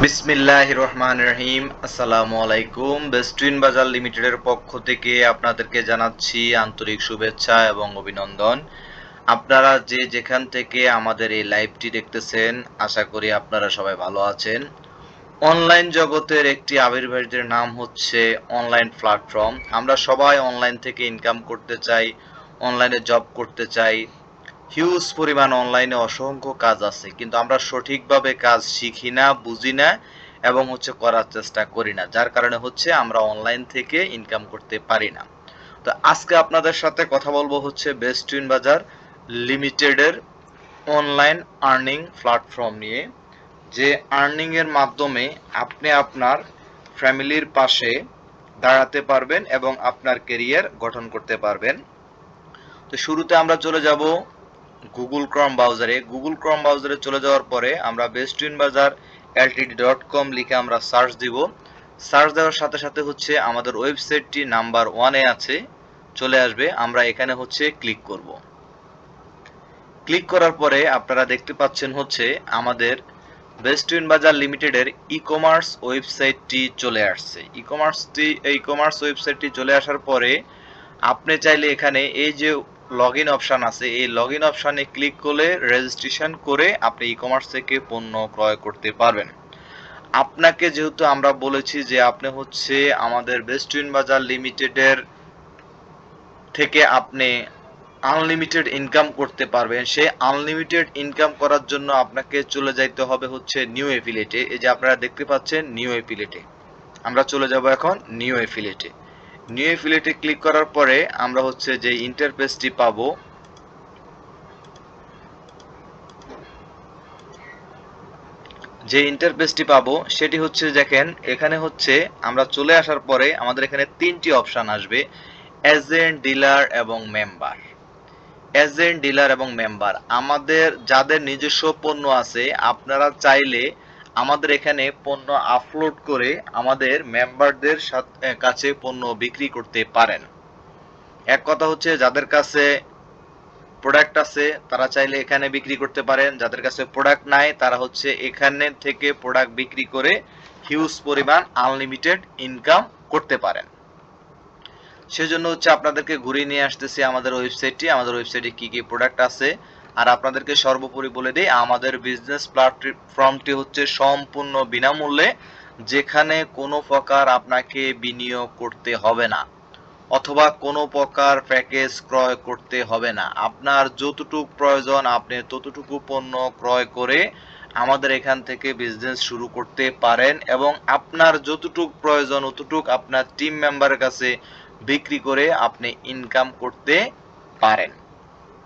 বিসমিল্লাহির রহমানির রহিম। আসসালামু আলাইকুম। বেস্টুইন বাজার লিমিটেডের পক্ষ থেকে আপনাদেরকে জানাচ্ছি আন্তরিক শুভেচ্ছা এবং অভিনন্দন। আপনারা যে যেখান থেকে আমাদের এই লাইভটি দেখতেছেন, আশা করি আপনারা সবাই ভালো আছেন। অনলাইন জগতের একটি আবির্ভাবের নাম হচ্ছে অনলাইন প্ল্যাটফর্ম। আমরা সবাই অনলাইন থেকে ইনকাম করতে চাই, অনলাইনে জব করতে চাই। হিউজ পরিমাণ অনলাইনে অসংখ্য কাজ আছে, কিন্তু আমরা সঠিকভাবে কাজ শিখি না, বুঝি না এবং করার চেষ্টা করি না, যার কারণে আমরা অনলাইন থেকে ইনকাম করতে পারি না। তো আজকে আপনাদের সাথে কথা বলবো বেস্টুইন বাজার লিমিটেডের অনলাইন আর্নিং প্ল্যাটফর্ম নিয়ে, যে আর্নিং এর মাধ্যমে আপনি আপনার ফ্যামিলির পাশে দাঁড়াতে পারবেন এবং আপনার ক্যারিয়ার গঠন করতে পারবেন। তো শুরুতে আমরা চলে যাব গুগল ক্রোম ব্রাউজারে চলে যাওয়ার পরে আমরা বেস্টুইন বাজার ltd.com লিখে আমরা সার্চ দিব। সার্চ দেওয়ার সাথে সাথে আমাদের ওয়েবসাইটটি নাম্বার 1-এ আছে, চলে আসবে। আমরা এখানে ক্লিক করব। ক্লিক করার পরে আপনারা দেখতে পাচ্ছেন আমাদের বেস্টুইন বাজার লিমিটেডের ই-কমার্স ওয়েবসাইটটি চলে আসছে। ই-কমার্স ওয়েবসাইটটি চলে আসার পরে আপনি চাইলে এখানে এই যে লগইন অপশন আছে, এই লগইন অপশনে ক্লিক করে রেজিস্ট্রেশন করে আপনি ই-কমার্স থেকে পণ্য ক্রয় করতে পারবেন। আপনাকে যেহেতু আমরা বলেছি যে আপনি আমাদের বেস্টুইন বাজার লিমিটেডের থেকে আপনি আনলিমিটেড ইনকাম করতে পারবেন, সেই আনলিমিটেড ইনকাম করার জন্য আপনাকে চলে যাইতে হবে নিউ এফিলিয়েটে। এই যে আপনারা দেখতে পাচ্ছেন নিউ এফিলিয়েটে, আমরা চলে যাব এখন নিউ এফিলিয়েটে। নিউ এফিলিয়েটে ক্লিক করার পরে আমরা যে ইন্টারফেসটি পাবো, সেটি দেখেন এখানে আমরা চলে আসার পরে আমাদের এখানে 3টি অপশন আসবে: এজেন্ট, ডিলার এবং মেম্বার। এজেন্ট, ডিলার এবং মেম্বার, আমাদের যাদের নিজস্ব পণ্য আছে আপনারা চাইলে আমাদের এখানে পণ্য আপলোড করে আমাদের মেম্বারদের কাছে পণ্য বিক্রি করতে পারেন। এক কথা যাদের কাছে প্রোডাক্ট আছে তারা চাইলে এখানে বিক্রি করতে পারেন, যাদের কাছে প্রোডাক্ট নাই তারা এখানে থেকে প্রোডাক্ট বিক্রি করে হিউজ পরিমাণ আনলিমিটেড ইনকাম করতে পারেন। সেজন্য আপনাদেরকে ঘুরিয়ে নিয়ে আসতেছি আমাদের ওয়েবসাইটটি। আমাদের ওয়েবসাইটে কি কি প্রোডাক্ট আছে, আর আপনাদেরকে সর্বোপরি বলে দিই আমাদের বিজনেস প্ল্যাটফর্মটি সম্পূর্ণ বিনামূল্যে, যেখানে কোনো প্রকার আপনাকে বিনিয়োগ করতে হবে না অথবা কোনো প্রকার প্যাকেজ ক্রয় করতে হবে না। আপনার যতটুকু প্রয়োজন আপনি ততটুকু পণ্য ক্রয় করে আমাদের এখান থেকে বিজনেস শুরু করতে পারেন এবং আপনার যতটুকু প্রয়োজন অতটুকু আপনার টিম মেম্বারের কাছে বিক্রি করে আপনি ইনকাম করতে পারেন।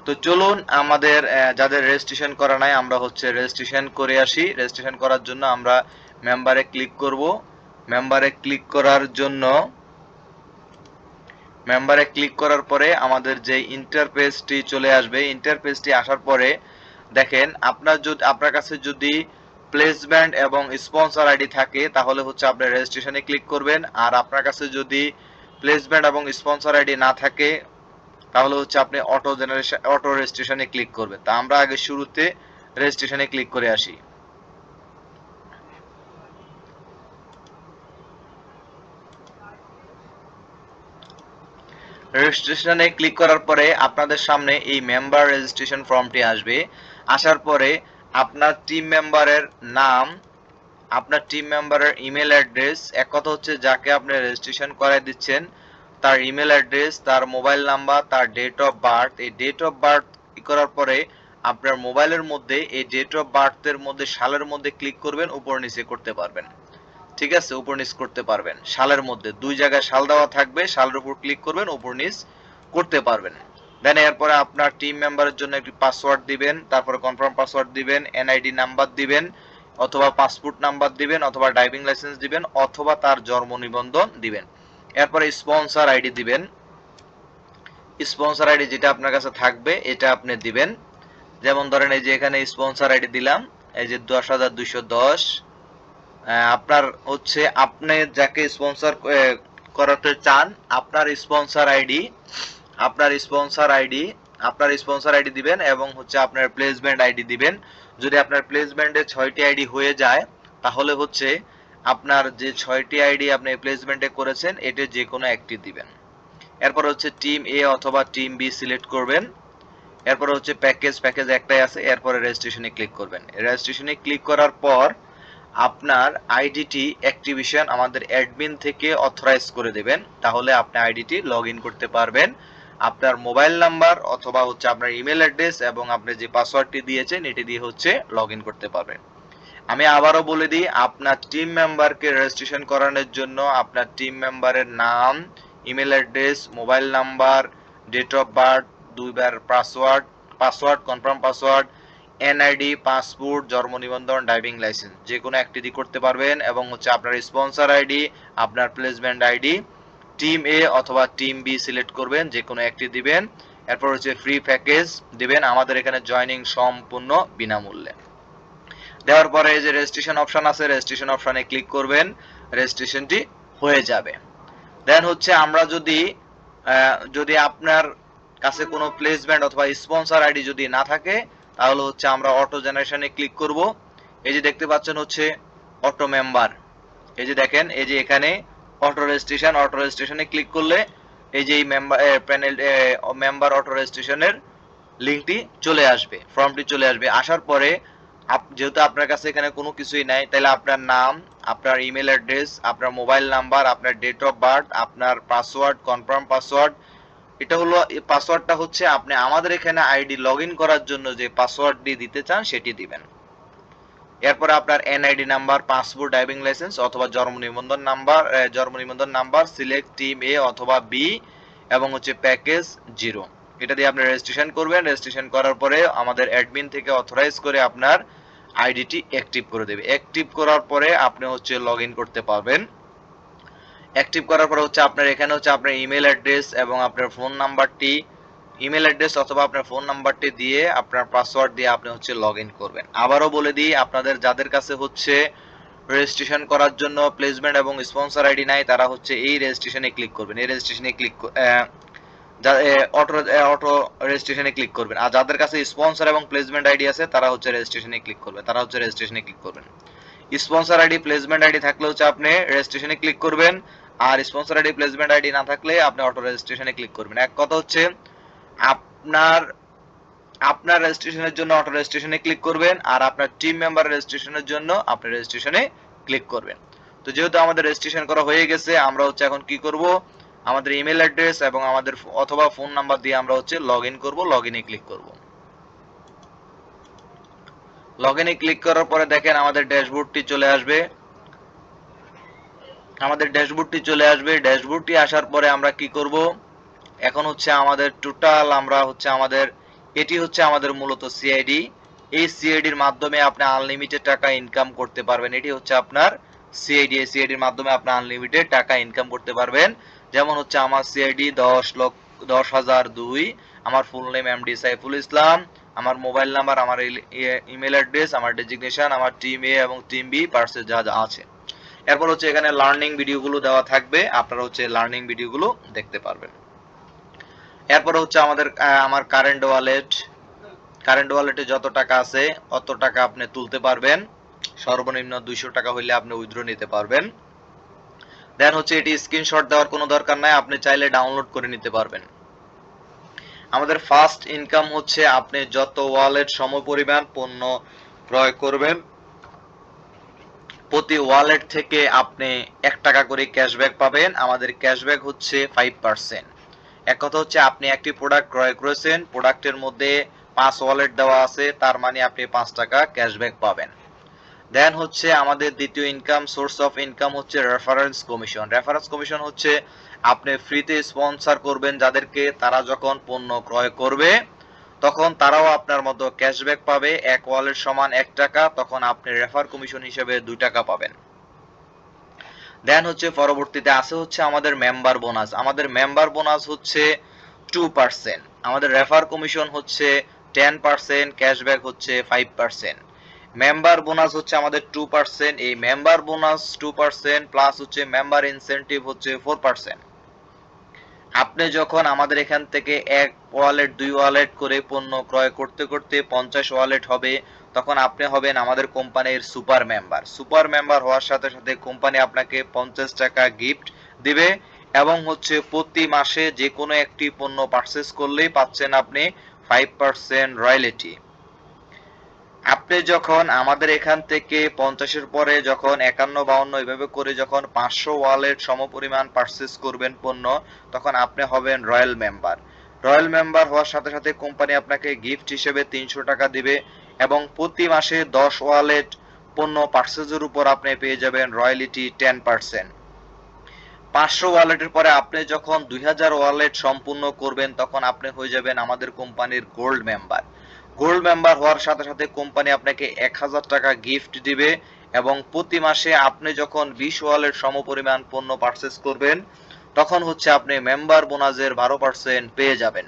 তো চলুন আমাদের যাদের রেজিস্ট্রেশন করা নাই আমরা রেজিস্ট্রেশন করে আসি। রেজিস্ট্রেশন করার জন্য আমরা মেম্বারে ক্লিক করব। মেম্বারে ক্লিক করার পরে আমাদের যে ইন্টারফেসটি চলে আসবে, ইন্টারফেসটি আসার পরে দেখেন আপনার কাছে যদি প্লেসমেন্ট এবং স্পন্সর আইডি থাকে তাহলে আপনি রেজিস্ট্রেশনে ক্লিক করবেন, আর আপনার কাছে যদি প্লেসমেন্ট এবং স্পন্সর আইডি না থাকে তাহলে আপনি অটো রেজিস্ট্রেশনে ক্লিক করবেন। তা আমরা আগে শুরুতে রেজিস্ট্রেশনে ক্লিক করে আসি। রেজিস্ট্রেশনে ক্লিক করার পরে আপনাদের সামনে এই মেম্বার রেজিস্ট্রেশন ফর্মটি আসবে। আসার পরে আপনার টিম মেম্বারের নাম, আপনার টিম মেম্বারের ইমেল অ্যাড্রেস, এক কথা যাকে আপনি রেজিস্ট্রেশন করাই দিচ্ছেন তার ইমেল অ্যাড্রেস, তার মোবাইল নাম্বার, তার ডেট অফ বার্থ। এই ডেট অফ বার্থ করার পরে আপনার মোবাইলের মধ্যে এই ডেট অফ বার্থের মধ্যে সালের মধ্যে ক্লিক করবেন, উপর নিচে করতে পারবেন। ঠিক আছে, উপর নিচ করতে পারবেন। সালের মধ্যে দুই জায়গায় সাল দেওয়া থাকবে, সালের উপর ক্লিক করবেন, উপর নিচ করতে পারবেন। দেন এরপরে আপনার টিম মেম্বারের জন্য একটি পাসওয়ার্ড দিবেন, তারপরে কনফার্ম পাসওয়ার্ড দিবেন, এনআইডি নাম্বার দিবেন অথবা পাসপোর্ট নাম্বার দিবেন অথবা ড্রাইভিং লাইসেন্স দিবেন অথবা তার জন্ম নিবন্ধন দিবেন। এরপরে স্পন্সর আইডি দিবেন। স্পন্সর আইডি যেটা আপনার কাছে থাকবে এটা আপনি দিবেন। যেমন ধরেন এই যে এখানে স্পন্সর আইডি দিলাম, এই যে 10,210। আপনার আপনি যাকে স্পন্সর করাতে চান আপনার স্পন্সর আইডি দিবেন এবং আপনার প্লেসমেন্ট আইডি দিবেন। যদি আপনার প্লেসমেন্টে 6টি আইডি হয়ে যায় তাহলে হচ্ছে আপনার যে 6টি আইডি আপনি প্লেসমেন্টে করেছেন এটা যে কোনো একটি দিবেন। এরপর হচ্ছে টিম এ অথবা টিম বি সিলেক্ট করবেন। এরপর হচ্ছে প্যাকেজ একটাই আছে, এরপরে রেজিস্ট্রেশনে ক্লিক করবেন। রেজিস্ট্রেশনে ক্লিক করার পর আপনার আইডিটি অ্যাক্টিভেশন আমাদের অ্যাডমিন থেকে অথরাইজ করে দেবেন, তাহলে আপনি আইডিটি লগ ইন করতে পারবেন। আপনার মোবাইল নাম্বার অথবা হচ্ছে আপনার ইমেল অ্যাড্রেস এবং আপনি যে পাসওয়ার্ডটি দিয়েছেন এটি দিয়ে হচ্ছে লগ ইন করতে পারবেন। আমি আবারও বলে দিই, আপনার টিম মেম্বারকে রেজিস্ট্রেশন করানোর জন্য আপনার টিম মেম্বারের নাম, email address, mobile number, date of birth, দুইবার password confirm password, NID, passport, জন্ম নিবন্ধন, ড্রাইভিং লাইসেন্স যে কোনো একটি দিয়ে করতে পারবেন। এবং হচ্ছে আপনার স্পন্সর আইডি, আপনার প্লেসমেন্ট আইডি, টিম এ অথবা টিম বি সিলেক্ট করবেন, যে কোনো একটি দিবেন। এরপর হচ্ছে ফ্রি প্যাকেজ দিবেন। আমাদের এখানে জয়নিং সম্পূর্ণ বিনামূল্যে। দেওয়ার পরে এই যে রেজিস্ট্রেশন অপশন আছে, রেজিস্ট্রেশন অপশনে ক্লিক করবেন, রেজিস্ট্রেশনটি হয়ে যাবে। দেন হচ্ছে আমরা যদি আপনার কাছে কোনো প্লেসমেন্ট অথবা স্পন্সর আইডি যদি না থাকে, তাহলে হচ্ছে আমরা অটো জেনারেশনে ক্লিক করব। এই যে দেখতে পাচ্ছেন হচ্ছে অটো মেম্বার, এই যে দেখেন এই যে এখানে অটো রেজিস্ট্রেশনে ক্লিক করলে এই যে এই মেম্বার অটো রেজিস্ট্রেশনের লিঙ্কটি চলে আসবে, ফর্মটি চলে আসবে। আসার পরে যেহেতু আপনার কাছে এখানে কোনো কিছুই নাই, তাহলে আপনার নাম, আপনার ইমেল অ্যাড্রেস, আপনার মোবাইল নাম্বার, আপনার ডেট অফ বার্থ, আপনার পাসওয়ার্ড কনফার্ম পাসওয়ার্ড, এটা হলো পাসওয়ার্ডটা হচ্ছে আপনি আমাদের এখানে আইডি লগ ইন করার জন্য যে পাসওয়ার্ডটি দিতে চান সেটি দিবেন। এরপরে আপনার NID number, passport, driving licence অথবা জন্ম নিবন্ধন নাম্বার সিলেক্ট টিম এ অথবা বি এবং হচ্ছে প্যাকেজ 0, এটা দিয়ে আপনি রেজিস্ট্রেশন করবেন। রেজিস্ট্রেশন করার পরে আমাদের অ্যাডমিন থেকে অথরাইজ করে আপনার আইডিটি অ্যাক্টিভ করে দেবে। অ্যাক্টিভ করার পরে আপনি হচ্ছে লগ ইন করতে পারবেন। অ্যাক্টিভ করার পরে হচ্ছে আপনার এখানে হচ্ছে আপনার ইমেল অ্যাড্রেস এবং আপনার ফোন নাম্বারটি, ইমেল অ্যাড্রেস অথবা আপনার ফোন নাম্বারটি দিয়ে আপনার পাসওয়ার্ড দিয়ে আপনি হচ্ছে লগ ইন করবেন। আবারও বলে দিই, আপনাদের যাদের কাছে হচ্ছে রেজিস্ট্রেশন করার জন্য প্লেসমেন্ট এবং স্পন্সর আইডি নাই, তারা হচ্ছে এই রেজিস্ট্রেশনে ক্লিক করবেন। এই রেজিস্ট্রেশনে অটো রেজিস্ট্রেশনে ক্লিক করবেন। আর যাদের কাছে স্পন্সর এবং প্লেসমেন্ট আইডি আছে তারা হচ্ছে রেজিস্ট্রেশনে ক্লিক করবেন। স্পন্সর আইডি প্লেসমেন্ট আইডি থাকলে হচ্ছে আপনি রেজিস্ট্রেশনে ক্লিক করবেন, আর স্পন্সর আইডি প্লেসমেন্ট আইডি না থাকলে আপনি অটো রেজিস্ট্রেশনে ক্লিক করবেন। এক কথা হচ্ছে আপনার আপনার রেজিস্ট্রেশনের জন্য অটো রেজিস্ট্রেশনে ক্লিক করবেন, আর আপনার টিম মেম্বার রেজিস্ট্রেশনের জন্য আপনি রেজিস্ট্রেশনে ক্লিক করবেন। তো যেহেতু আমাদের রেজিস্ট্রেশন করা হয়ে গেছে, আমরা হচ্ছে এখন কি করব, আমাদের ইমেল অ্যাড্রেস এবং আমাদের অথবা ফোন নাম্বার দিয়ে আমরা হচ্ছে লগ ইন করবো। লগ ইনে ক্লিক করব। লগ ইনে ক্লিক করার পরে দেখেন আমাদের ড্যাশবোর্ডটি চলে আসবে। ড্যাশবোর্ডটি আসার পরে আমরা কি করব, এখন হচ্ছে আমাদের টোটাল এটি হচ্ছে আমাদের মূলত সিআইডি। এই সিআইডির মাধ্যমে আপনি আনলিমিটেড টাকা ইনকাম করতে পারবেন। এটি হচ্ছে আপনার সিআইডি। এই সিআইডির মাধ্যমে আপনি আনলিমিটেড টাকা ইনকাম করতে পারবেন। যেমন হচ্ছে আমার সিআইডি 10,002, আমার full name MD Saiful Islam, আমার মোবাইল নাম্বার, আমার ইমেল অ্যাড্রেস, আমার ডেজিগনেশন, আমার টিম এ এবং টিম বি পার্সে যা যা আছে। এরপর হচ্ছে এখানে লার্নিং ভিডিওগুলো দেওয়া থাকবে, আপনারা হচ্ছে লার্নিং ভিডিওগুলো দেখতে পারবেন। এরপর হচ্ছে আমার কারেন্ট ওয়ালেটে যত টাকা আছে অত টাকা আপনি তুলতে পারবেন। সর্বনিম্ন 200 টাকা হইলে আপনি উইথড্র নিতে পারবেন। দেন হচ্ছে এটি স্ক্রিনশট দেওয়ার কোনো দরকার নাই, আপনি চাইলে ডাউনলোড করে নিতে পারবেন। আমাদের ফার্স্ট ইনকাম হচ্ছে আপনি যত ওয়ালেট সমপরিমাণ পণ্য ক্রয় করবেন, প্রতি ওয়ালেট থেকে আপনি 1 টাকা করে ক্যাশব্যাক পাবেন। আমাদের ক্যাশব্যাক হচ্ছে 5%। এক কথা হচ্ছে আপনি একটি প্রোডাক্ট ক্রয় করেছেন, প্রোডাক্টের মধ্যে 5 ওয়ালেট দেওয়া আছে, তার মানে আপনি 5 টাকা ক্যাশব্যাক পাবেন। দেন হচ্ছে আমাদের দ্বিতীয় সোর্স অফ ইনকাম হচ্ছে রেফারেন্স কমিশন হচ্ছে আপনি ফ্রিতে স্পন্সর করবেন যাদেরকে, তারা যখন পণ্য ক্রয় করবে তখন তারাও আপনার মতো ক্যাশব্যাক পাবে। 1 ওয়ালেট সমান 1 টাকা, তখন আপনি রেফার কমিশন হিসেবে 2 টাকা পাবেন। দেন হচ্ছে পরবর্তীতে আছে হচ্ছে আমাদের মেম্বার বোনাস হচ্ছে 2%, আমাদের রেফার কমিশন হচ্ছে 10%, ক্যাশব্যাক হচ্ছে 5%। মেম্বার বোনাস হচ্ছে আমাদের 2%, এই মেম্বার বোনাস 2% প্লাস হচ্ছে মেম্বার ইনসেনটিভ হচ্ছে 4%। আপনি যখন আমাদের এখান থেকে 1 ওয়ালেট 2 ওয়ালেট করে পণ্য ক্রয় করতে করতে 50 ওয়ালেট হবে, তখন আপনি হবেন আমাদের কোম্পানির সুপার মেম্বার। সুপার মেম্বার হওয়ার সাথে সাথে কোম্পানি আপনাকে 50 টাকা গিফট দিবে এবং হচ্ছে প্রতি মাসে যে কোনো একটি পণ্য পারচেজ করলেই পাচ্ছেন আপনি 5% রয়্যালটি। আপনি যখন আমাদের এখান থেকে 50-এর পরে যখন 51-52 এভাবে করে যখন 500 ওয়ালেট সমপরিমাণ পারচেজ করবেন পণ্য, তখন আপনি হবেন রয়্যাল মেম্বার। রয়্যাল মেম্বার হওয়ার সাথে সাথে কোম্পানি আপনাকে গিফট হিসেবে 300 টাকা দিবে এবং প্রতি মাসে 10 ওয়ালেট পণ্য পারচেজের উপর আপনি পেয়ে যাবেন রয়্যালিটি 10%। 500 ওয়ালেটের পরে আপনি যখন 2000 ওয়ালেট সম্পূর্ণ করবেন তখন আপনি হয়ে যাবেন আমাদের কোম্পানির গোল্ড মেম্বার। গোল্ড মেম্বার হওয়ার সাথে সাথে কোম্পানি আপনাকে 1000 টাকা গিফট দিবে এবং প্রতি মাসে আপনি যখন 20 ওয়ালেট সমপরিমাণ পণ্য পারচেজ করবেন তখন হচ্ছে আপনি মেম্বার বোনাসের 12% পেয়ে যাবেন।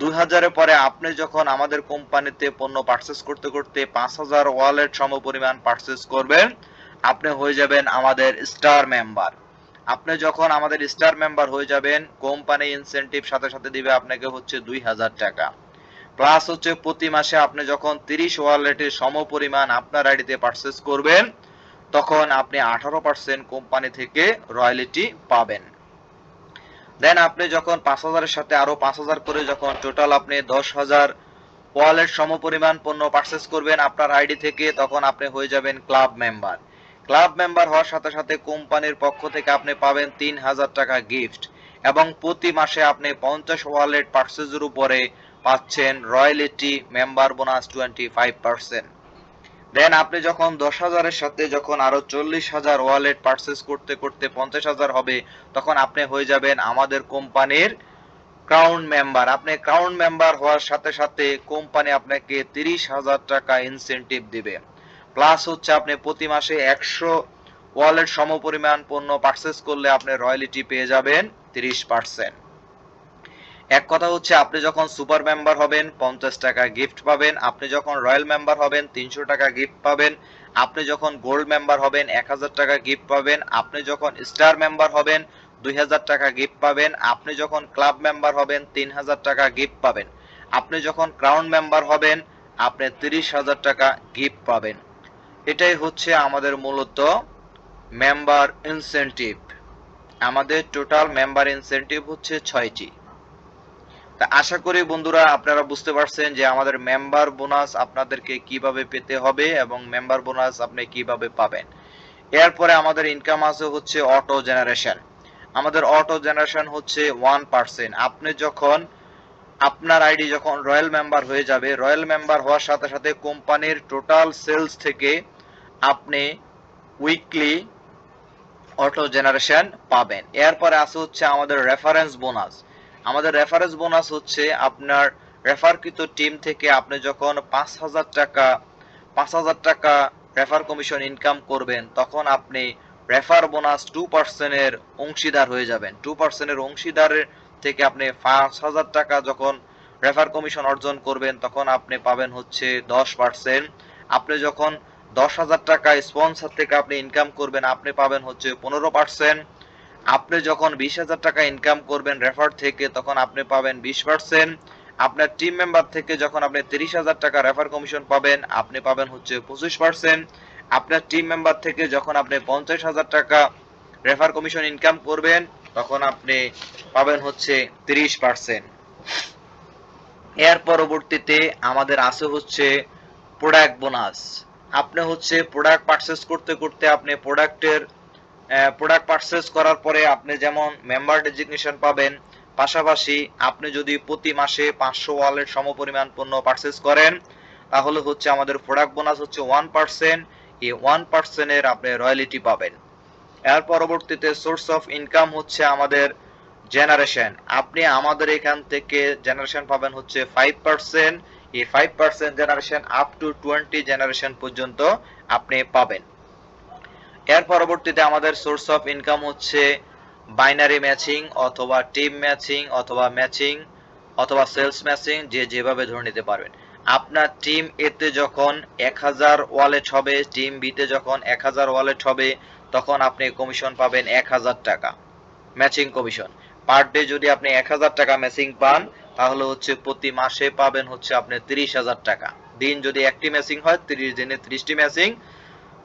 2000-এর পরে আপনি যখন আমাদের কোম্পানিতে পণ্য পারচেজ করতে করতে 5000 ওয়ালেট সমপরিমাণ পারচেজ করবেন, আপনি হয়ে যাবেন আমাদের স্টার মেম্বার। আপনি যখন আমাদের স্টার মেম্বার হয়ে যাবেন, কোম্পানি ইনসেনটিভ সাথে সাথে দিবে আপনাকে হচ্ছে 2000 টাকা। প্লাস হচ্ছে প্রতি মাসে আপনি যখন 30 ওয়ালেটের সমপরিমাণ আপনার আইডিতে পারচেজ করবেন, তখন আপনি 18% কোম্পানি থেকে রয়্যালিটি পাবেন। দেন আপনি যখন 5000-এর সাথে আরো 5000 করে যখন টোটাল আপনি 10,000 ওয়ালেট সমপরিমাণ পণ্য পারচেজ করবেন আপনার আইডি থেকে, তখন আপনি হয়ে যাবেন ক্লাব মেম্বার। ক্লাব মেম্বার হওয়ার সাথে সাথে কোম্পানির পক্ষ থেকে আপনি পাবেন 3000 টাকা গিফট এবং প্রতি মাসে আপনি 50 ওয়ালেট পারচেজের উপরে পাচ্ছেন রয়্যালিটি মেম্বার বোনাস 25%। দেন আপনি যখন 10,000-এর সাথে যখন আরো 40,000 ওয়ালেট পারচেজ করতে করতে 50,000 হবে, তখন আপনি হয়ে যাবেন আমাদের কোম্পানির ক্রাউন মেম্বার। আপনি ক্রাউন মেম্বার হওয়ার সাথে সাথে কোম্পানি আপনাকে 30,000 টাকা ইনসেনটিভ দিবে। প্লাস হচ্ছে আপনি প্রতি মাসে 100 ওয়ালেট সমপরিমাণ পণ্য পারচেজ করলে আপনি রয়্যালিটি পেয়ে যাবেন 30%। এক কথা হচ্ছে আপনি যখন সুপার মেম্বার হবেন 50 টাকা গিফট পাবেন, আপনি যখন রয়্যাল মেম্বার হবেন 300 টাকা গিফট পাবেন, আপনি যখন গোল্ড মেম্বার হবেন 1000 টাকা গিফট পাবেন, আপনি যখন স্টার মেম্বার হবেন 2000 টাকা গিফট পাবেন, আপনি যখন ক্লাব মেম্বার হবেন 3000 টাকা গিফট পাবেন, আপনি যখন ক্রাউন মেম্বার হবেন আপনি 30,000 টাকা গিফট পাবেন। এটাই হচ্ছে আমাদের মূলত মেম্বার ইনসেনটিভ। আমাদের টোটাল মেম্বার ইনসেনটিভ হচ্ছে 6টি। তা আশা করি বন্ধুরা আপনারা বুঝতে পারছেন যে আমাদের মেম্বার বোনাস আপনাদেরকে কিভাবে পেতে হবে এবং মেম্বার বোনাস আপনি কিভাবে পাবেন। এরপরে আমাদের ইনকাম আছে হচ্ছে অটো জেনারেশন। আমাদের অটো জেনারেশন হচ্ছে 1%। আপনি যখন আপনার আইডি যখন রয়্যাল মেম্বার হয়ে যাবে, রয়্যাল মেম্বার হওয়ার সাথে সাথে কোম্পানির টোটাল সেলস থেকে আপনি উইকলি অটো জেনারেশন পাবেন। এরপরে আছে হচ্ছে আমাদের রেফারেন্স বোনাস। আমাদের রেফারেন্স বোনাস হচ্ছে আপনার রেফারকৃত টিম থেকে আপনি যখন 5,000 টাকা রেফার কমিশন ইনকাম করবেন, তখন আপনি রেফার বোনাস 2% এর অংশীদার হয়ে যাবেন। 2% এর অংশীদারের থেকে আপনি 5,000 টাকা যখন রেফার কমিশন অর্জন করবেন, তখন আপনি পাবেন হচ্ছে 10%। আপনি যখন 10,000 টাকা স্পন্সর থেকে আপনি ইনকাম করবেন, আপনি পাবেন হচ্ছে 15%। আপনি যখন 20,000 টাকা ইনকাম করবেন রেফার থেকে, তখন আপনি পাবেন 20%। আপনার টিম মেম্বার থেকে যখন আপনি 30,000 টাকা রেফার কমিশন পাবেন, আপনি পাবেন হচ্ছে 25%। আপনার টিম মেম্বার থেকে যখন আপনি 50,000 টাকা রেফার কমিশন ইনকাম করবেন, তখন আপনি পাবেন হচ্ছে 30%। এর পরবর্তীতে আমাদের আছে হচ্ছে প্রোডাক্ট বোনাস। আপনি হচ্ছে প্রোডাক্ট পারচেজ করতে করতে আপনি প্রোডাক্ট পারচেজ করার পরে আপনি যেমন মেম্বার ডেজিগনেশন পাবেন, পাশাপাশি আপনি যদি প্রতি মাসে 500 ওয়ালেট সমপরিমাণ পণ্য পারচেজ করেন, তাহলে হচ্ছে আমাদের প্রোডাক্ট বোনাস হচ্ছে 1%। এই 1% এর আপনি রয়্যালিটি পাবেন। এর পরবর্তীতে সোর্স অফ ইনকাম হচ্ছে আমাদের জেনারেশন। আপনি আমাদের এখান থেকে জেনারেশন পাবেন হচ্ছে 5%। এই 5% জেনারেশন আপ টু 20 জেনারেশন পর্যন্ত আপনি পাবেন। এর পরবর্তীতে আমাদের সোর্স অফ ইনকাম হচ্ছে বাইনারি ম্যাচিং অথবা টিম ম্যাচিং অথবা ম্যাচিং অথবা সেলস ম্যাচিং, যে যেভাবে ধরে নিতে পারবেন। আপনার টিম এতে যখন 1000 ওয়ালেট হবে, টিম বিতে যখন 1000 ওয়ালেট হবে, তখন আপনি কমিশন পাবেন 1000 টাকা ম্যাচিং কমিশন। পার ডে যদি আপনি 1000 টাকা ম্যাচিং পান, তাহলে হচ্ছে প্রতি মাসে পাবেন হচ্ছে আপনি 30,000 টাকা। দিন যদি একটি ম্যাচিং হয় 30 দিনে 30টি ম্যাচিং,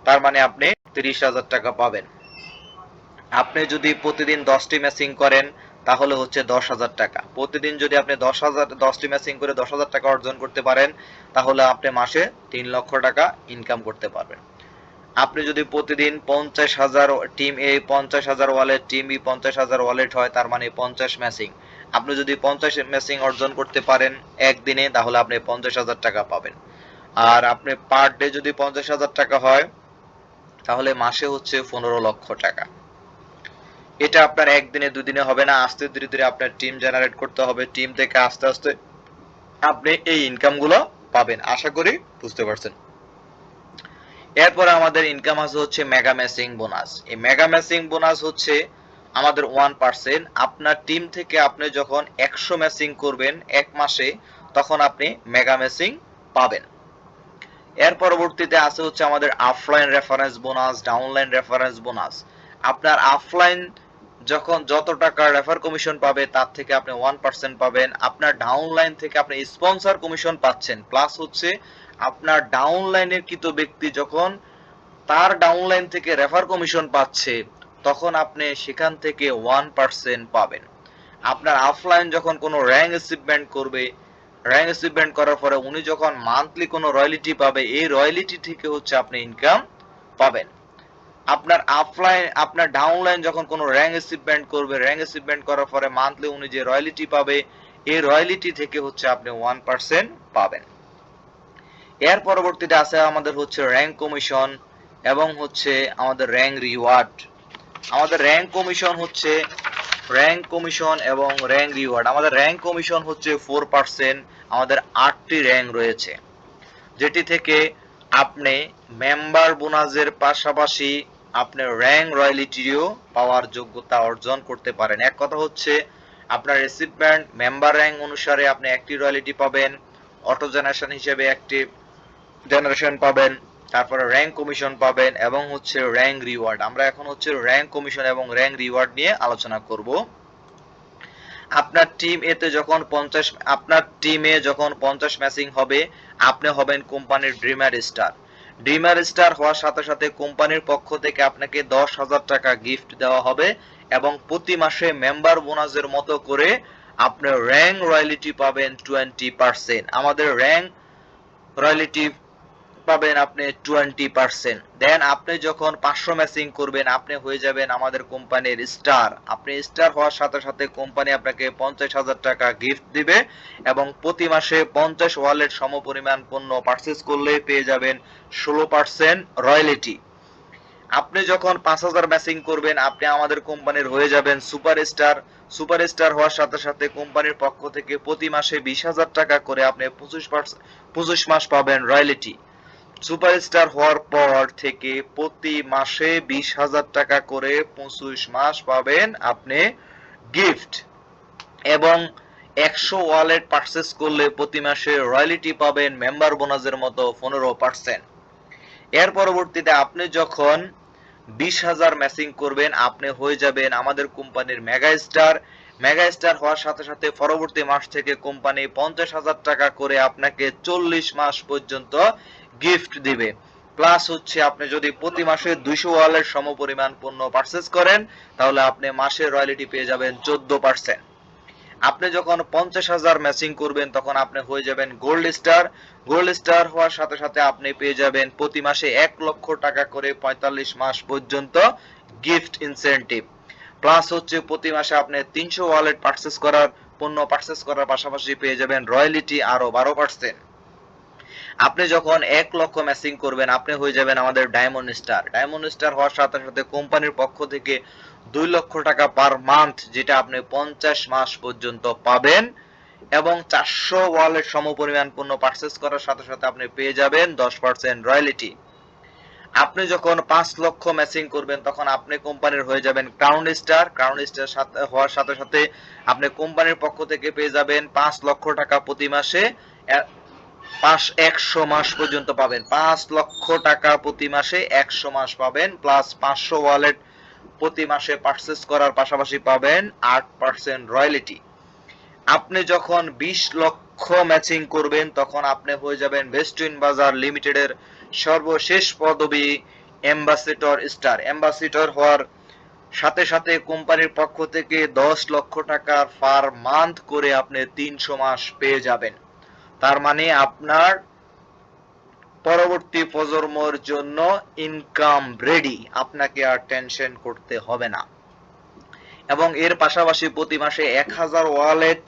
তার মানে আপনি 30,000 টাকা পাবেন। আপনি যদি প্রতিদিন 10টি ম্যাচিং করেন তাহলে হচ্ছে 10,000 টাকা। প্রতিদিন যদি আপনি 10টি ম্যাচিং করে 10,000 টাকা অর্জন করতে পারেন তাহলে আপনি মাসে 3 লক্ষ টাকা ইনকাম করতে পারবেন। আপনি যদি প্রতিদিন 50,000 টিম এ 50,000 ওয়ালেট, টিম বি 50,000 ওয়ালেট হয়, তার মানে 50 ম্যাচিং। আপনি যদি 50 ম্যাচিং অর্জন করতে পারেন একদিনে তাহলে আপনি 50,000 টাকা পাবেন। আর আপনি পার ডে যদি 50,000 টাকা হয় তাহলে মাসে হচ্ছে 15 লক্ষ টাকা। এটা আপনার একদিনে দুদিনে হবে না, আস্তে ধীরে ধীরে আপনার টিম জেনারেট করতে হবে। টিম থেকে আস্তে আস্তে আপনি এই ইনকামগুলো পাবেন। আশা করি বুঝতে পারছেন। এরপরে আমাদের ইনকাম আছে হচ্ছে মেগা ম্যাচিং বোনাস। এই মেগা ম্যাচিং বোনাস হচ্ছে আমাদের 1%। আপনার টিম থেকে আপনি যখন 100 ম্যাচিং করবেন এক মাসে তখন আপনি মেগা ম্যাচিং পাবেন। এর পরবর্তীতে আছে হচ্ছে আমাদের offline reference bonus, downline reference bonus. আপনার অফলাইন যখন যত টাকা রেফার কমিশন পাবে তার থেকে আপনি 1% পাবেন। আপনার ডাউনলাইন থেকে আপনি স্পন্সর কমিশন পাচ্ছেন, প্লাস হচ্ছে আপনার ডাউনলাইনের কৃত ব্যক্তি যখন তার ডাউনলাইন থেকে রেফার কমিশন পাচ্ছে তখন আপনি সেখান থেকে 1% পাবেন। আপনার অফলাইন যখন কোনো র্যাঙ্ক অ্যাচিভমেন্ট করবে, র্যাঙ্ক অ্যাচিভমেন্ট করার পরে উনি যখন মান্থলি কোনো রয়্যালিটি পাবে, এই রয়্যালিটি থেকে হচ্ছে আপনি ইনকাম পাবেন। আপনার অফলাইন আপনার ডাউনলাইন যখন কোনো র্যাঙ্ক অ্যাচিভমেন্ট করবে, র্যাঙ্ক অ্যাচিভমেন্ট করার পরে মান্থলি উনি যে রয়্যালিটি পাবে, এই রয়্যালিটি থেকে হচ্ছে আপনি 1% পাবেন। এর পরবর্তীতে আছে আমাদের হচ্ছে র্যাঙ্ক কমিশন এবং হচ্ছে আমাদের র্যাঙ্ক রিওয়ার্ড। আমাদের র্যাঙ্ক কমিশন হচ্ছে র্যাঙ্ক কমিশন এবং র্যাঙ্ক রিওয়ার্ড। আমাদের র্যাঙ্ক কমিশন হচ্ছে 4%। আমাদের 8টি র্যাঙ্ক রয়েছে, যেটি থেকে আপনি মেম্বার বোনাসের পাশাপাশি আপনি র্যাঙ্ক রয়্যালিটিও পাওয়ার যোগ্যতা অর্জন করতে পারেন। এক কথা হচ্ছে আপনার রিসিভমেন্ট মেম্বার র্যাঙ্ক অনুসারে আপনি একটি রয়্যালিটি পাবেন, অটো জেনারেশন হিসেবে একটি জেনারেশন পাবেন, তারপরে র্যাঙ্ক কমিশন পাবেন এবং হচ্ছে র্যাঙ্ক রিওয়ার্ড। আমরা এখন হচ্ছে র্যাঙ্ক কমিশন এবং র্যাঙ্ক রিওয়ার্ড নিয়ে আলোচনা করব। আপনার টিম এতে যখন 50 আপনার টিমে যখন 50 ম্যাচিং হবে আপনি হবেন কোম্পানির ড্রিমার স্টার। ড্রিমার স্টার হওয়ার সাথে সাথে কোম্পানির পক্ষ থেকে আপনাকে 10,000 টাকা গিফট দেওয়া হবে এবং প্রতি মাসে মেম্বার বোনাসের মতো করে আপনি র্যাঙ্ক রয়্যালিটি পাবেন 20%। আমাদের র্যাঙ্ক রয়্যালিটি পাবেন আপনি 20%। দেন আপনি যখন 500 ম্যাচিং করবেন আপনি হয়ে যাবেন আমাদের কোম্পানির স্টার। আপনি স্টার হওয়ার সাথে সাথে কোম্পানি আপনাকে 50,000 টাকা গিফট দিবে এবং প্রতি মাসে 50 ওয়ালেট সমপরিমাণ পণ্য পারচেজ করলে পেয়ে যাবেন 16% রয়্যালিটি। আপনি যখন 5,000 ম্যাচিং করবেন আপনি আমাদের কোম্পানির হয়ে যাবেন সুপারস্টার। সুপারস্টার হওয়ার সাথে সাথে কোম্পানির পক্ষ থেকে প্রতি মাসে 20,000 টাকা করে আপনি 25 মাস পাবেন রয়্যালিটি। সুপারস্টার হওয়ার পর থেকে প্রতি মাসে 20,000 টাকা করে 25 মাস পাবেন আপনি গিফট এবং 100 ওয়ালেট পারচেজ করলে প্রতি মাসে রয়্যালিটি পাবেন মেম্বার বোনাসের মতো 15%। এর পরবর্তীতে আপনি যখন 20,000 ম্যাচিং করবেন আপনি হয়ে যাবেন আমাদের কোম্পানির মেগা স্টার। মেগা স্টার হওয়ার সাথে সাথে পরবর্তী মাস থেকে কোম্পানি 50,000 টাকা করে আপনাকে 40 মাস পর্যন্ত গিফট দিবে। প্লাস হচ্ছে আপনি যদি প্রতি মাসে 200 ওয়ালেট সমপরিমাণ পণ্য পারচেজ করেন তাহলে আপনি মাসে রয়্যালিটি পেয়ে যাবেন 14%। আপনি যখন 50,000 ম্যাচিং করবেন তখন আপনি হয়ে যাবেন গোল্ড স্টার। গোল্ড স্টার হওয়ার সাথে সাথে আপনি পেয়ে যাবেন প্রতি মাসে 1 লক্ষ টাকা করে 45 মাস পর্যন্ত গিফট ইনসেনটিভ। প্লাস হচ্ছে প্রতি মাসে আপনি 300 ওয়ালেট পারচেজ করার পণ্য পারচেজ করার পাশাপাশি পেয়ে যাবেন রয়্যালিটি আরো 12%। আপনি যখন 1 লক্ষ ম্যাচিং করবেন আপনি হয়ে যাবেন আমাদের ডায়মন্ড স্টার। ডায়মন্ড স্টার হওয়ার সাথে সাথে কোম্পানির পক্ষ থেকে 2 লক্ষ টাকা পার মান্থ, যেটা আপনি 50 মাস পর্যন্ত পাবেন এবং 400 ওয়ালেট সমপরিমাণ পণ্য পারচেজ করার সাথে সাথে আপনি পেয়ে যাবেন 10% রয়্যালিটি। আপনি যখন 5 লক্ষ ম্যাচিং করবেন তখন আপনি কোম্পানির হয়ে যাবেন ক্রাউন স্টার। ক্রাউন স্টার হওয়ার সাথে সাথে আপনি কোম্পানির পক্ষ থেকে পেয়ে যাবেন 5 লক্ষ টাকা প্রতি মাসে 100 মাস পর্যন্ত পাবেন। 5 লক্ষ টাকা প্রতি মাসে 100 মাস পাবেন, প্লাস 500 ওয়ালেট প্রতি মাসে পারচেজ করার পাশাপাশি পাবেন 8% রয়্যালিটি। আপনি যখন 20 লক্ষ লক্ষ ম্যাচিং করবেন তখন আপনি হয়ে যাবেন বেস্টউইন বাজার লিমিটেডের সর্বশেষ পদবি অ্যাম্বাসেডর স্টার। অ্যাম্বাসেডর হওয়ার সাথে সাথে কোম্পানির পক্ষ থেকে 10 লক্ষ টাকা পার মান্থ করে আপনি 300 মাস পেয়ে যাবেন। তার মানে আপনার পরবর্তী প্রজন্মের জন্য ইনকাম রেডি, আপনাকে আর টেনশন করতে হবে না। এবং এর পাশাপাশি প্রতি মাসে 1000 ওয়ালেট